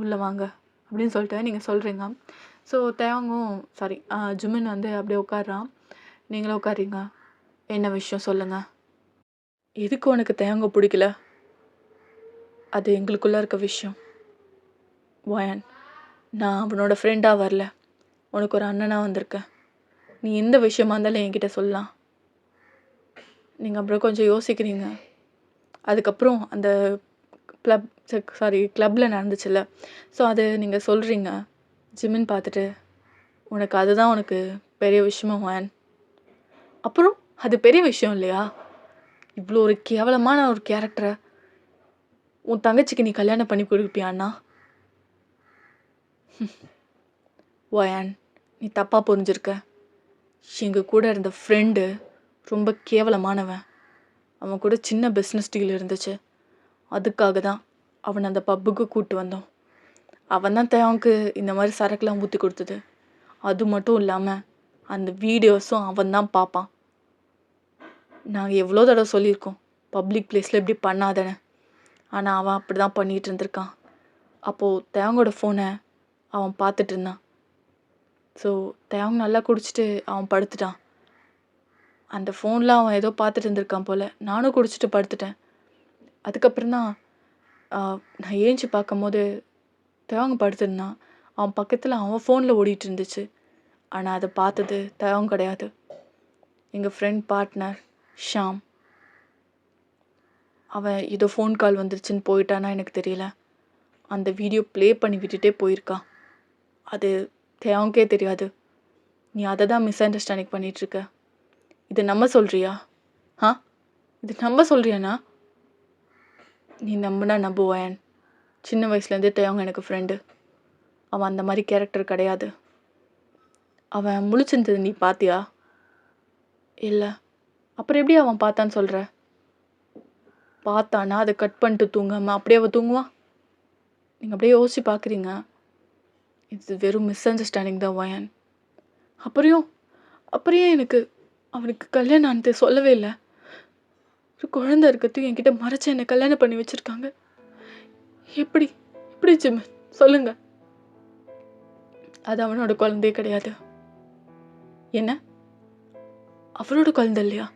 உள்ளே வாங்க அப்படின்னு சொல்லிட்டு நீங்கள் சொல்கிறீங்க. ஸோ தேவங்கும் சாரி ஜிமின் அப்படியே உட்காடுறான். நீங்களும் உட்காடுறீங்க. என்ன விஷயம் சொல்லுங்கள். எதுக்கு உனக்கு தேவங்க பிடிக்கல? அது எங்களுக்குள்ளே இருக்க விஷயம் வயன். நான் அவனோட ஃப்ரெண்டாக வரல, உனக்கு ஒரு அண்ணனாக வந்திருக்கேன். நீ எந்த விஷயமா இருந்தாலும் என்கிட்ட சொல்லலாம். நீங்கள் அப்புறம் கொஞ்சம் யோசிக்கிறீங்க. அதுக்கப்புறம் அந்த கிளப்பில் நடந்துச்சுல்ல. ஸோ அது நீங்கள் சொல்கிறீங்க. ஜிமின் பார்த்துட்டு உனக்கு அதுதான் உனக்கு பெரிய விஷயமா வான். அப்புறம் அது பெரிய விஷயம் இல்லையா? இவ்வளோ ஒரு கேவலமான ஒரு கேரக்டரை உன் தங்கச்சிக்கு நீ கல்யாணம் பண்ணி கொடுப்பியான்னா? வான், நீ தப்பாக புரிஞ்சிருக்க. எங்கள் கூட இருந்த ஃப்ரெண்டு ரொம்ப கேவலமானவன். அவன் கூட சின்ன பிஸ்னஸ் டீல் இருந்துச்சு. அதுக்காக தான் அவனை அந்த பப்புக்கு கூப்பிட்டு வந்தோம். அவன் தான் தேவனுக்கு இந்த மாதிரி சரக்குலாம் ஊற்றி கொடுத்தது. அது மட்டும் இல்லாமல் அந்த வீடியோஸும் அவன் தான் பார்ப்பான். நாங்கள் எவ்வளோ தடவை சொல்லியிருக்கோம் பப்ளிக் பிளேஸில் இப்படி பண்ணாதேன்னு. ஆனால் அவன் அப்படி தான் பண்ணிகிட்டு இருந்திருக்கான். அப்போது தேவங்கோட ஃபோனை அவன் பார்த்துட்டு இருந்தான். ஸோ தேவங்க நல்லா குடிச்சிட்டு அவன் படுத்துட்டான். அந்த ஃபோனில் அவன் ஏதோ பார்த்துட்டு இருந்திருக்கான் போல். நானும் குடிச்சிட்டு படுத்துட்டேன். அதுக்கப்புறம் தான் நான் ஏஞ்சி பார்க்கும்போது தேவங்க படுத்துருந்தான். அவன் பக்கத்தில் அவன் ஃபோனில் ஓடிட்டு இருந்துச்சு. ஆனால் அதை பார்த்தது தேவங்க கிடையாது, எங்கள் ஃப்ரெண்ட் பார்ட்னர் ஷாம். அவன் ஏதோ ஃபோன் கால் வந்துருச்சுன்னு போயிட்டானா எனக்கு தெரியல. அந்த வீடியோ ப்ளே பண்ணி விட்டுட்டே போயிருக்கான். அது தேவனுக்கே தெரியாது. நீ அதை தான் மிஸ் அண்டர்ஸ்டாண்டிங் பண்ணிகிட்ருக்க. இதை நம்ப சொல்கிறியா? இது நம்ப சொல்கிறியாண்ணா? நீ நம்பினா நம்புவேன். சின்ன வயசுலேருந்தே தேவங்க எனக்கு ஃப்ரெண்டு. அவன் அந்த மாதிரி கேரக்டர் கிடையாது. அவன் முழிச்சிருந்தது நீ பார்த்தியா? இல்லை. அப்புறம் எப்படி அவன் பார்த்தான்னு சொல்கிற? பார்த்தானா அதை கட் பண்ணிட்டு தூங்காமல் அப்படியே அவன் தூங்குவான்? நீங்கள் அப்படியே யோசிச்சு பார்க்குறீங்க. இது வெறும் மிஸ் அண்டர்ஸ்டாண்டிங் தான் வயன். அப்புறம் எனக்கு அவனுக்கு கல்யாணம் ஆனது சொல்லவே இல்லை. ஒரு குழந்தை இருக்கிறதுக்கு என்கிட்ட மறைச்சு என்னை கல்யாணம் பண்ணி வச்சுருக்காங்க. எப்படி எப்படி ஜிம் சொல்லுங்க. அது அவனோட குழந்தையே கிடையாது. என்ன, அவரோட குழந்தை இல்லையா?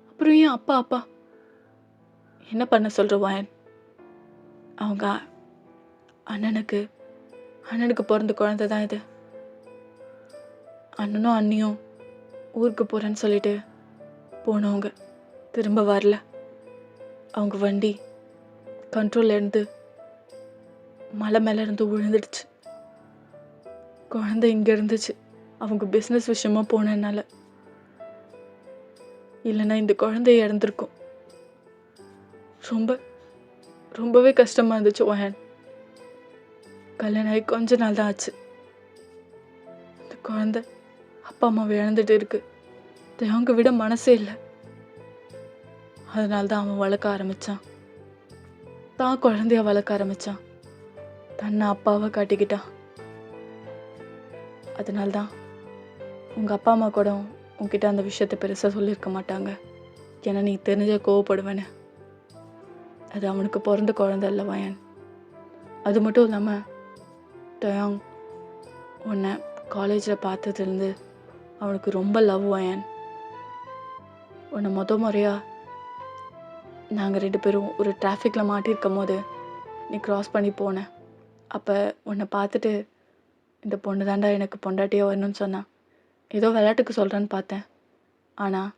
அப்புறம் ஏன் அப்பா என்ன பண்ண சொல்கிற வயன்? அவங்க அண்ணனுக்கு பிறந்த குழந்தை தான் இது. அண்ணனும் அண்ணியும் ஊருக்கு போகிறேன்னு சொல்லிட்டு போனவங்க திரும்ப வரல. அவங்க வண்டி கண்ட்ரோல்ல இருந்து மலை மேலே இருந்து விழுந்துடுச்சு. குழந்தை இங்கே இருந்துச்சு. அவங்க பிஸ்னஸ் விஷயமா போனதுனால. இல்லைன்னா இந்த குழந்தைய இறந்துருக்கும். ரொம்பவே கஷ்டமாக இருந்துச்சு வயன். கல்யாணம் ஆகி கொஞ்ச நாள் தான் ஆச்சு. இந்த குழந்தை அப்பா அம்மாவை இழந்துட்டு இருக்கு. அவங்க விட மனசே இல்லை. அதனால தான் அவன் வளர்க்க ஆரம்பித்தான். தான் குழந்தைய வளர்க்க ஆரம்பித்தான். தன்னை அப்பாவை காட்டிக்கிட்டான். அதனால்தான் உங்கள் அப்பா அம்மா கூட உங்ககிட்ட அந்த விஷயத்தை பெருசாக சொல்லியிருக்க மாட்டாங்க. ஏன்னா நீ தெரிஞ்ச கோவப்படுவேன்னு. அது அவனுக்கு பிறந்த குழந்தை இல்லை வயன். அது மட்டும் இல்லாமல் டயாங் உன்னை காலேஜில் பார்த்ததுலேருந்து அவனுக்கு ரொம்ப லவ் வயன். உன்னை முறையாக நாங்கள் 2 பேரும் ஒரு டிராஃபிக்கில் மாட்டியிருக்கும் போது நீ க்ராஸ் பண்ணி போனேன். அப்போ உன்னை பார்த்துட்டு இந்த பொண்ணு தாண்டா எனக்கு பொண்டாட்டியே வரணும்னு சொன்னான். ஏதோ விளையாட்டுக்கு சொல்கிறான்னு பார்த்தேன். ஆனால்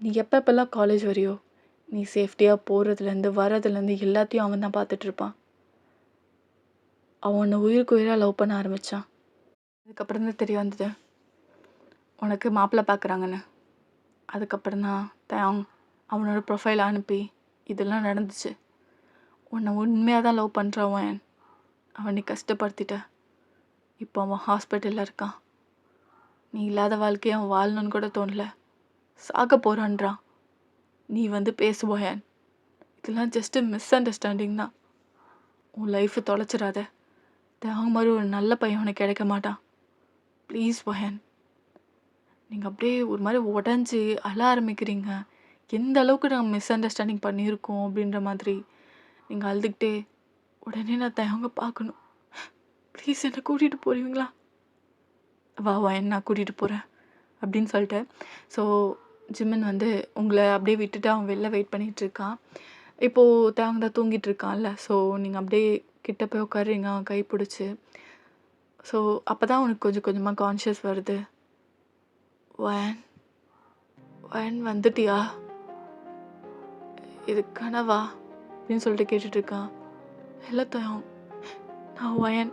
நீ எப்பப்பெல்லாம் காலேஜ் வரையோ நீ சேஃப்டியாக போகிறதுலேருந்து வர்றதுலேருந்து எல்லாத்தையும் அவன் தான் பார்த்துட்ருப்பான். அவன் உன்னை உயிருக்கு உயிராக லவ் பண்ண ஆரம்பித்தான். அதுக்கப்புறம் தான் தெரிய வந்தது உனக்கு மாப்பிள்ளை பார்க்குறாங்கன்னு. அதுக்கப்புறம் தான் அவனோட ப்ரொஃபைல் அனுப்பி இதெல்லாம் நடந்துச்சு. உன்னை உண்மையாக தான் லவ் பண்ணுறவன் அவனை கஷ்டப்படுத்திட்ட. இப்போ அவன் ஹாஸ்பிட்டலில் இருக்கான். நீ இல்லாத வாழ்க்கையை அவன் வாழணுன்னு கூட தோணல. சாக போகிறான்றான். நீ பேசுவாயன். இதெல்லாம் ஜஸ்ட்டு மிஸ் அண்டர்ஸ்டாண்டிங் தான். உன் லைஃப்பை தொலைச்சிடாத. தேவங்க மாதிரி ஒரு நல்ல பையன் உனக்கு கிடைக்க மாட்டான். ப்ளீஸ் வயன். நீங்கள் அப்படியே ஒரு மாதிரி உடஞ்சி அழ ஆரம்பிக்கிறீங்க. எந்த அளவுக்கு நாங்கள் மிஸ் அண்டர்ஸ்டாண்டிங் பண்ணியிருக்கோம் அப்படின்ற மாதிரி நீங்கள் அழுதுகிட்டே உடனே நான் தேவங்க பார்க்கணும். ப்ளீஸ் என்னை கூட்டிகிட்டு போகிறீங்களா? வா வயன், நான் கூட்டிகிட்டு போகிறேன் அப்படின்னு சொல்லிட்டு. ஸோ ஜிம்மன் உங்களை அப்படியே விட்டுட்டு அவன் வெளில வெயிட் பண்ணிகிட்ருக்கான். இப்போது தேவங்க தான் தூங்கிட்டு இருக்கான்ல. ஸோ நீங்கள் அப்படியே கிட்ட போய் உட்காருறீங்க அவன் கை பிடிச்சி. ஸோ அப்போ தான் உனக்கு கொஞ்சம் கொஞ்சமாக கான்ஷியஸ் வருது. வயன் வயன் வந்துட்டியா? இது கனவா அப்படின்னு சொல்லிட்டு கேட்டுட்ருக்கான். இல்ல தயம், நான் வயன்,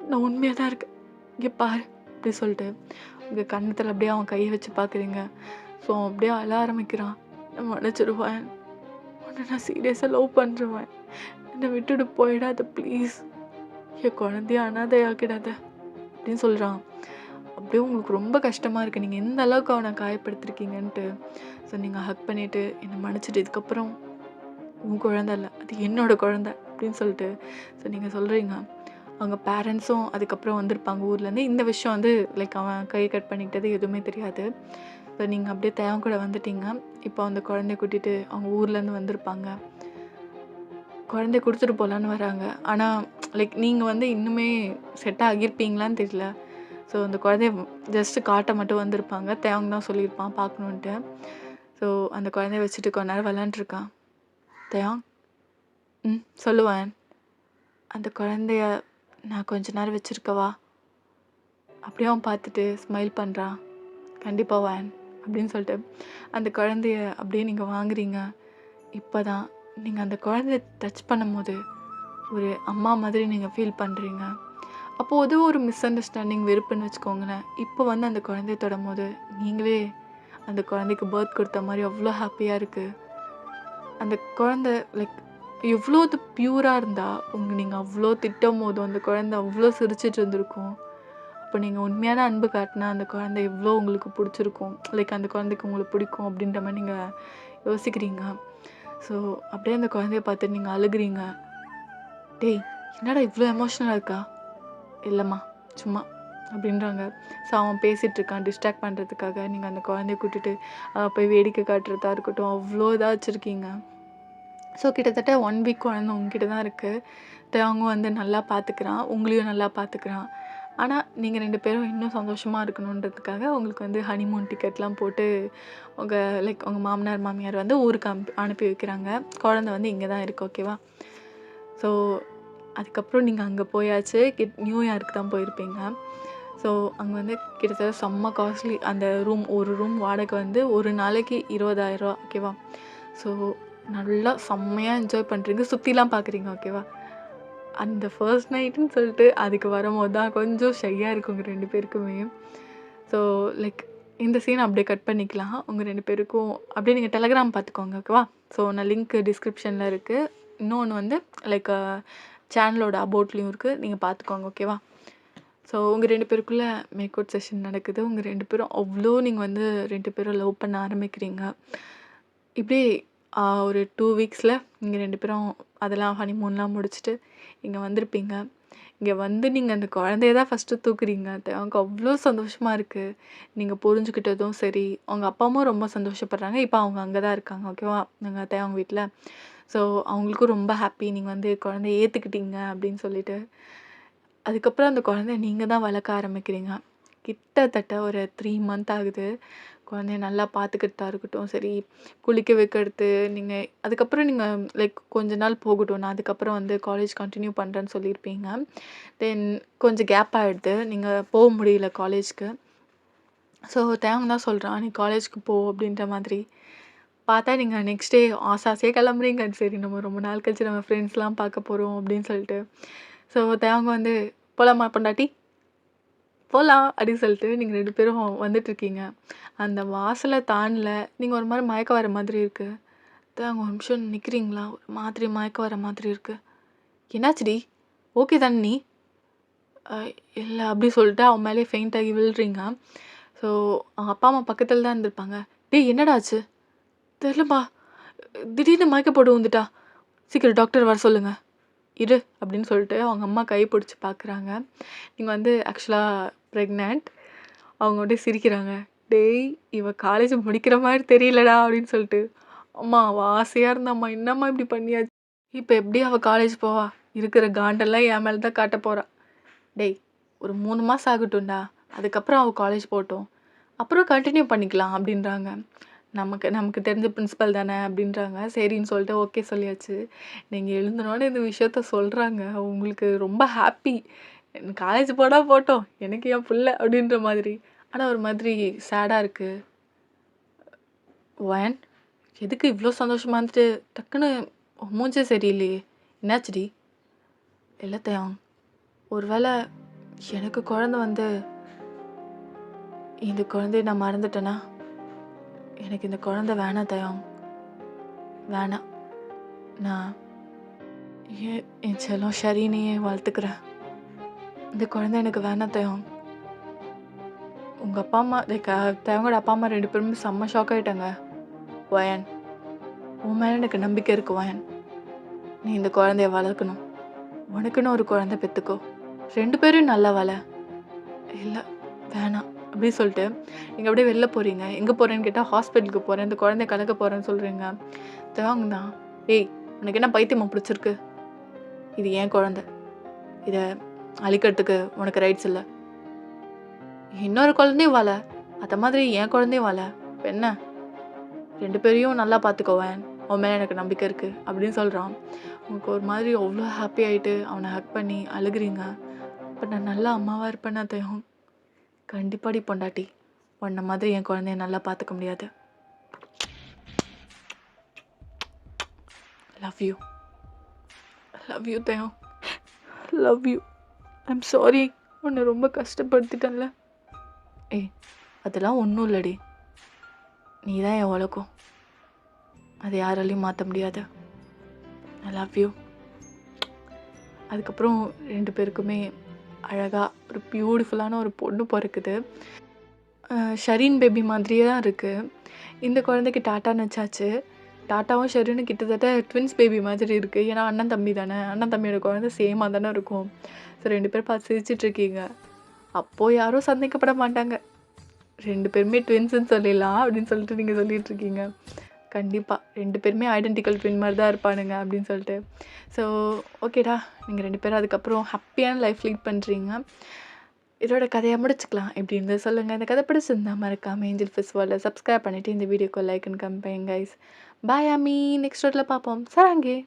நான் உண்மையாக தான் இருக்கேன், இங்கே பாரு அப்படி சொல்லிட்டு உங்கள் கன்னத்தில் அப்படியே அவன் கையை வச்சு பார்க்குறீங்க. ஸோ அவன் அப்படியே அழ ஆரம்பிக்கிறான். நான் மன்னிச்சிடுவேன், உன்னை நான் சீரியஸாக லவ் பண்ணுறவன், என்னை விட்டுட்டு போயிடாத ப்ளீஸ், என் குழந்தைய அனாதையாக்கிடாத அப்படின்னு சொல்கிறான். அப்படியே உங்களுக்கு ரொம்ப கஷ்டமாக இருக்குது, நீங்கள் எந்த அளவுக்கு அவனை காயப்படுத்திருக்கீங்கன்ட்டு. ஸோ நீங்கள் ஹக் பண்ணிவிட்டு என்னை மன்னிச்சிட்டு, இதுக்கப்புறம் உன் குழந்தை இல்லை, அது என்னோட குழந்தை அப்படின்னு சொல்லிட்டு ஸோ நீங்கள் சொல்கிறீங்க. அவங்க பேரண்ட்ஸும் அதுக்கப்புறம் வந்திருப்பாங்க ஊர்லேருந்து. இந்த விஷயம் வந்து லைக் அவன் கை கட் பண்ணிக்கிட்டது எதுவுமே தெரியாது. ஸோ நீங்கள் அப்படியே தேவன் கூட வந்துட்டீங்க. இப்போ அந்த குழந்தைய கூட்டிகிட்டு அவங்க ஊர்லேருந்து வந்திருப்பாங்க. குழந்தைய கொடுத்துட்டு போகலான்னு வராங்க. ஆனால் லைக் நீங்கள் வந்து இன்னுமே செட் ஆகியிருப்பீங்களான்னு தெரியல. ஸோ அந்த குழந்தைய ஜஸ்ட்டு காட்ட மட்டும் வந்திருப்பாங்க. தேவங்க தான் சொல்லியிருப்பான் பார்க்கணுன்ட்டு. ஸோ அந்த குழந்தைய வச்சுட்டு கொஞ்ச நேரம் விளாண்டுருக்கான். தேவங் சொல்லுவேன், அந்த குழந்தைய நான் கொஞ்ச நேரம் வச்சுருக்கவா? அப்படியே அவன் பார்த்துட்டு ஸ்மைல் பண்ணுறான். கண்டிப்பாக வேன் அப்படின்னு சொல்லிட்டு அந்த குழந்தைய அப்படியே நீங்கள் வாங்குறீங்க. இப்போ தான் நீங்கள் அந்த குழந்தைய டச் பண்ணும்போது ஒரு அம்மா மாதிரி நீங்கள் ஃபீல் பண்ணுறீங்க. அப்போது அது ஒரு மிஸ் அண்டர்ஸ்டாண்டிங் வெறுப்புன்னு வச்சுக்கோங்களேன். இப்போ வந்து அந்த குழந்தைய தொடும்போது நீங்களே அந்த குழந்தைக்கு பர்த் கொடுத்த மாதிரி அவ்வளோ ஹாப்பியாக இருக்குது. அந்த குழந்தை லைக் எவ்வளோ அது பியூராக இருந்தால் நீங்கள் அவ்வளோ திட்டும் போதும் அந்த குழந்தை அவ்வளோ சிரிச்சிட்டு இருந்திருக்கும். அப்போ நீங்கள் உண்மையான அன்பு காட்டினா அந்த குழந்தை எவ்வளோ உங்களுக்கு பிடிச்சிருக்கும், லைக் அந்த குழந்தைக்கு உங்களுக்கு பிடிக்கும் அப்படின்ற மாதிரி நீங்கள் யோசிக்கிறீங்க. ஸோ அப்படியே அந்த குழந்தைய பார்த்து நீங்கள் அழுகுறீங்க. டேய் என்னடா இவ்வளோ எமோஷ்னலாக இருக்கா? இல்லைம்மா சும்மா அப்படின்றாங்க. ஸோ அவன் பேசிகிட்ருக்கான் டிஸ்ட்ராக்ட் பண்ணுறதுக்காக. நீங்கள் அந்த குழந்தைய கூட்டிட்டு போய் வேடிக்கை காட்டுறதா இருக்கட்டும், அவ்வளோ இதாக வச்சுருக்கீங்க. ஸோ கிட்டத்தட்ட 1 வீக் குழந்தை உங்ககிட்ட தான் இருக்குது. அவங்க வந்து நல்லா பார்த்துக்கிறான், உங்களையும் நல்லா பார்த்துக்கிறான். ஆனால் நீங்கள் 2 பேரும் இன்னும் சந்தோஷமாக இருக்கணுன்றதுக்காக உங்களுக்கு வந்து ஹனிமூன் டிக்கெட்லாம் போட்டு லைக் உங்கள் மாமனார் மாமியார் வந்து ஊருக்கு அனுப்பி வைக்கிறாங்க. குழந்தை வந்து இங்கே தான் இருக்குது, ஓகேவா? ஸோ அதுக்கப்புறம் நீங்கள் அங்கே போயாச்சு. நியூ இயருக்கு தான் போயிருப்பீங்க. ஸோ அங்கே வந்து கிட்டத்தட்ட செம்ம காஸ்ட்லி. அந்த ஒரு ரூம் வாடகை வந்து ஒரு நாளைக்கு 20,000 ஓகேவா? ஸோ நல்லா செம்மையாக என்ஜாய் பண்ணுறீங்க, சுற்றிலாம் பார்க்குறீங்க, ஓகேவா? அந்த ஃபர்ஸ்ட் நைட்டுன்னு சொல்லிட்டு அதுக்கு வரும்போது தான் கொஞ்சம் ஷையாக இருக்கும் உங்கள் 2 பேருக்குமே. ஸோ லைக் இந்த சீன் அப்படியே கட் பண்ணிக்கலாம். உங்கள் 2 பேருக்கும் அப்படியே நீங்கள் டெலகிராம் பார்த்துக்கோங்க, ஓகேவா? ஸோ நான் லிங்க் டிஸ்கிரிப்ஷனில் இருக்குது. இன்னொன்று வந்து லைக் சேனலோட அபவுட்லேயும் இருக்குது, நீங்கள் பார்த்துக்கோங்க, ஓகேவா? ஸோ உங்கள் 2 பேருக்குள்ளே மேக் அவுட் செஷன் நடக்குது. உங்கள் 2 பேரும் அவ்வளோ நீங்கள் வந்து 2 பேரும் லவ் பண்ண ஆரம்பிக்கிறீங்க. இப்படி ஒரு 2 வீக்ஸில் நீங்கள் 2 பேரும் அதெல்லாம் ஹனிமூன்லாம் முடிச்சுட்டு இங்கே வந்திருப்பீங்க. இங்கே வந்து நீங்கள் அந்த குழந்தைய தான் ஃபஸ்ட்டு தூக்குறீங்க. அது அவங்க அவ்வளோ சந்தோஷமாக இருக்குது. நீங்கள் புரிஞ்சுக்கிட்டதும் சரி, அவங்க அப்பா அம்மாவும் ரொம்ப சந்தோஷப்படுறாங்க. இப்போ அவங்க அங்கே தான் இருக்காங்க, ஓகேவா? எங்கள் அத்தை அவங்க வீட்டில். ஸோ அவங்களுக்கும் ரொம்ப ஹாப்பி நீங்கள் வந்து குழந்தைய ஏற்றுக்கிட்டீங்க அப்படின்னு சொல்லிட்டு. அதுக்கப்புறம் அந்த குழந்தைய நீங்கள் தான் வளர்க்க ஆரம்பிக்கிறீங்க. கிட்டத்தட்ட ஒரு 3 மந்த் ஆகுது. குழந்தைய நல்லா பார்த்துக்கிறதா இருக்கட்டும் சரி, குளிக்க வைக்கிறது, நீங்கள் அதுக்கப்புறம் நீங்கள் லைக் கொஞ்ச நாள் போகட்டும், நான் அதுக்கப்புறம் வந்து காலேஜ் கண்டினியூ பண்ணுறேன்னு சொல்லியிருப்பீங்க. தென் கொஞ்சம் கேப் ஆகிடுது, நீங்கள் போக முடியல காலேஜ்க்கு. ஸோ தேவங்க தான் சொல்கிறான், நீ காலேஜ்க்கு போ அப்படின்ற மாதிரி. பார்த்தா நீங்கள் நெக்ஸ்ட் டே ஆசாசியாக கிளம்புறீங்க. சரி நம்ம ரொம்ப நாள் கழிச்சு நம்ம ஃப்ரெண்ட்ஸ்லாம் பார்க்க போகிறோம் அப்படின்னு சொல்லிட்டு. ஸோ தேவங்க வந்து போகலாமா பொண்டாட்டி போகலாம் அப்படின்னு சொல்லிட்டு நீங்கள் 2 பேரும் வந்துட்டுருக்கீங்க. அந்த வாசலை தாண்டல, நீங்கள் ஒரு மாதிரி மயக்கம் வர மாதிரி இருக்குது. தேவங்க ஒரு நிமிஷம் நிற்கிறீங்களா? ஒரு மாதிரி மயக்கம் வர மாதிரி இருக்குது. என்னாச்சுடி? ஓகே தானே நீ? இல்லை அப்படி சொல்லிட்டு அவன் மேலே ஃபெயிண்ட் ஆகி விழுறீங்க. ஸோ அவங்க அப்பா அம்மா பக்கத்தில் தான் இருந்திருப்பாங்க. டேய் என்னடா ஆச்சு? தெரிலப்பா, திடீர்னு மயக்க போட்டு வந்துட்டா, சீக்கிரம் டாக்டர் வர சொல்லுங்கள் இரு அப்படின்னு சொல்லிட்டு அவங்க அம்மா கை பிடிச்சி பார்க்குறாங்க. நீங்கள் வந்து ஆக்சுவலாக ப்ரெக்னென்ட். அவங்க அப்படியே சிரிக்கிறாங்க. டேய் இவ காலேஜ் முடிக்கிற மாதிரி தெரியலடா அப்படின்னு சொல்லிட்டு. அம்மா அவள் ஆசையாக இருந்தாம்மா, என்னம்மா இப்படி பண்ணியாச்சு? இப்போ எப்படி அவள் காலேஜ் போவா? இருக்கிற காண்டெல்லாம் என் மேலே தான் காட்ட போகிறா. டேய் ஒரு 3 மாதம் ஆகட்டும்டா, அதுக்கப்புறம் அவள் காலேஜ் போகட்டும், அப்புறம் கண்டினியூ பண்ணிக்கலாம் அப்படின்றாங்க. நமக்கு நமக்கு தெரிஞ்ச பிரின்சிபல் தானே அப்படின்றாங்க. சரின்னு சொல்லிட்டு ஓகே சொல்லியாச்சு. நீங்கள் எழுந்தனோடனே இந்த விஷயத்த சொல்கிறாங்க. உங்களுக்கு ரொம்ப ஹாப்பி. காலேஜ் போனால் போட்டோம், எனக்கு என் பிள்ளை அப்படின்ற மாதிரி. ஆனால் ஒரு மாதிரி சேடாக இருக்குது. ஒன் எதுக்கு இவ்வளோ சந்தோஷமாக இருந்துட்டு டக்குன்னு மூஞ்சே சரியில்லையே, என்னாச்சுடி? இல்ல தயாங். ஒருவேளை எனக்கு குழந்தை வந்து இந்த குழந்தைய நான் மறந்துட்டேனா? எனக்கு இந்த குழந்தை வேணாம் தயாங். வேணாம். நான் என் செல்லம் ஷரீனையே வளர்த்துக்கிறேன். இந்த குழந்தை எனக்கு வேணாம் தயாங். உங்கள் அப்பா அம்மா தயாங்கோட அப்பா அம்மா 2 பேருமே செம்ம ஷாக் ஆகிட்டாங்க. வயன், உன் மேலே எனக்கு நம்பிக்கை இருக்கு வயன். நீ இந்த குழந்தைய வளர்க்கணும். உனக்குன்னு ஒரு குழந்தை பெற்றுக்கோ. 2 பேரும் நல்லா வள. இல்லை வேணாம் அப்படின்னு சொல்லிட்டு நீங்கள் அப்படியே வெளில போகிறீங்க. எங்கே போகிறேன்னு கேட்டால் ஹாஸ்பிட்டலுக்கு போகிறேன், இந்த குழந்தைய கலக்க போகிறேன்னு சொல்கிறீங்க. தயாங் தான், ஏய் உனக்கு என்ன பைத்தியமா பிடிச்சிருக்கு? இது ஏன் குழந்தை, இதை அழிக்கிறதுக்கு உனக்கு ரைட்ஸ் இல்லை. இன்னொரு குழந்தையும் வாழ, அந்த மாதிரி என் குழந்தையும் வாழ. இப்போ என்ன, 2 பேரையும் நல்லா பார்த்துக்கோவேன், உன் மேலே எனக்கு நம்பிக்கை இருக்குது அப்படின்னு சொல்கிறான். உங்களுக்கு ஒரு மாதிரி அவ்வளோ ஹாப்பி ஆகிட்டு அவனை ஹக் பண்ணி அழுகுறீங்க. பட் நான் நல்லா அம்மாவாக இருப்பேன்னா தயாங். கண்டிப்பாடி பொண்டாட்டி, உன்ன மாதிரி என் குழந்தைய நல்லா பார்த்துக்க முடியாது. Love you. லவ் யூ தயாங். Love you. ஐம் சாரி, உன்னை ரொம்ப கஷ்டப்படுத்திட்டேன்ல. ஏய் அதெல்லாம் ஒன்றும் இல்லடி. நீ தான் என் உலகம். அதை யாராலையும் மாற்ற முடியாது. I love you. அதுக்கப்புறம் 2 பேருக்குமே அழகாக ஒரு பியூட்டிஃபுல்லான ஒரு பொண்ணு பிறக்குது. ஷரீன் பேபி மாதிரியே தான் இருக்குது. இந்த குழந்தைக்கு டாட்டான்னு வச்சாச்சு. டாட்டாவும் ஷரீனும் கிட்டத்தட்ட ட்வின்ஸ் பேபி மாதிரி இருக்குது. ஏன்னா அண்ணன் தம்பி தானே, அண்ணன் தம்பியோட குழந்தை சேமாக தானே இருக்கும். ஸோ 2 பேர் பார்த்து சிரிச்சிட்ருக்கீங்க. அப்போது யாரும் சந்தேகப்பட மாட்டாங்க. 2 பேருமே ட்வின்ஸுன்னு சொல்லிடலாம் அப்படின்னு சொல்லிட்டு நீங்கள் சொல்லிகிட்ருக்கீங்க. கண்டிப்பாக 2 பேருமே ஐடென்டிக்கல் ட்வின் மாதிரி தான் இருப்பானுங்க அப்படின்னு சொல்லிட்டு. ஸோ ஓகேடா, நீங்கள் 2 பேரும் அதுக்கப்புறம் ஹாப்பியான லைஃப் லீட் பண்ணுறீங்க. இதோட கதையை முடிச்சுக்கலாம். எப்படி இருந்தது சொல்லுங்கள். இந்த கதை பிடிச்சிருந்தா மறக்காமல் ஏஞ்சல் ஃபிஷ் வேர்ல்டை சப்ஸ்கிரைப் பண்ணிவிட்டு இந்த வீடியோக்கு லைக் அண்ட் கமெண்ட் பண்ணுங்க கைஸ். பாய் ஆமி. நெக்ஸ்ட் ரோட்டில் பார்ப்போம். சராங்கே.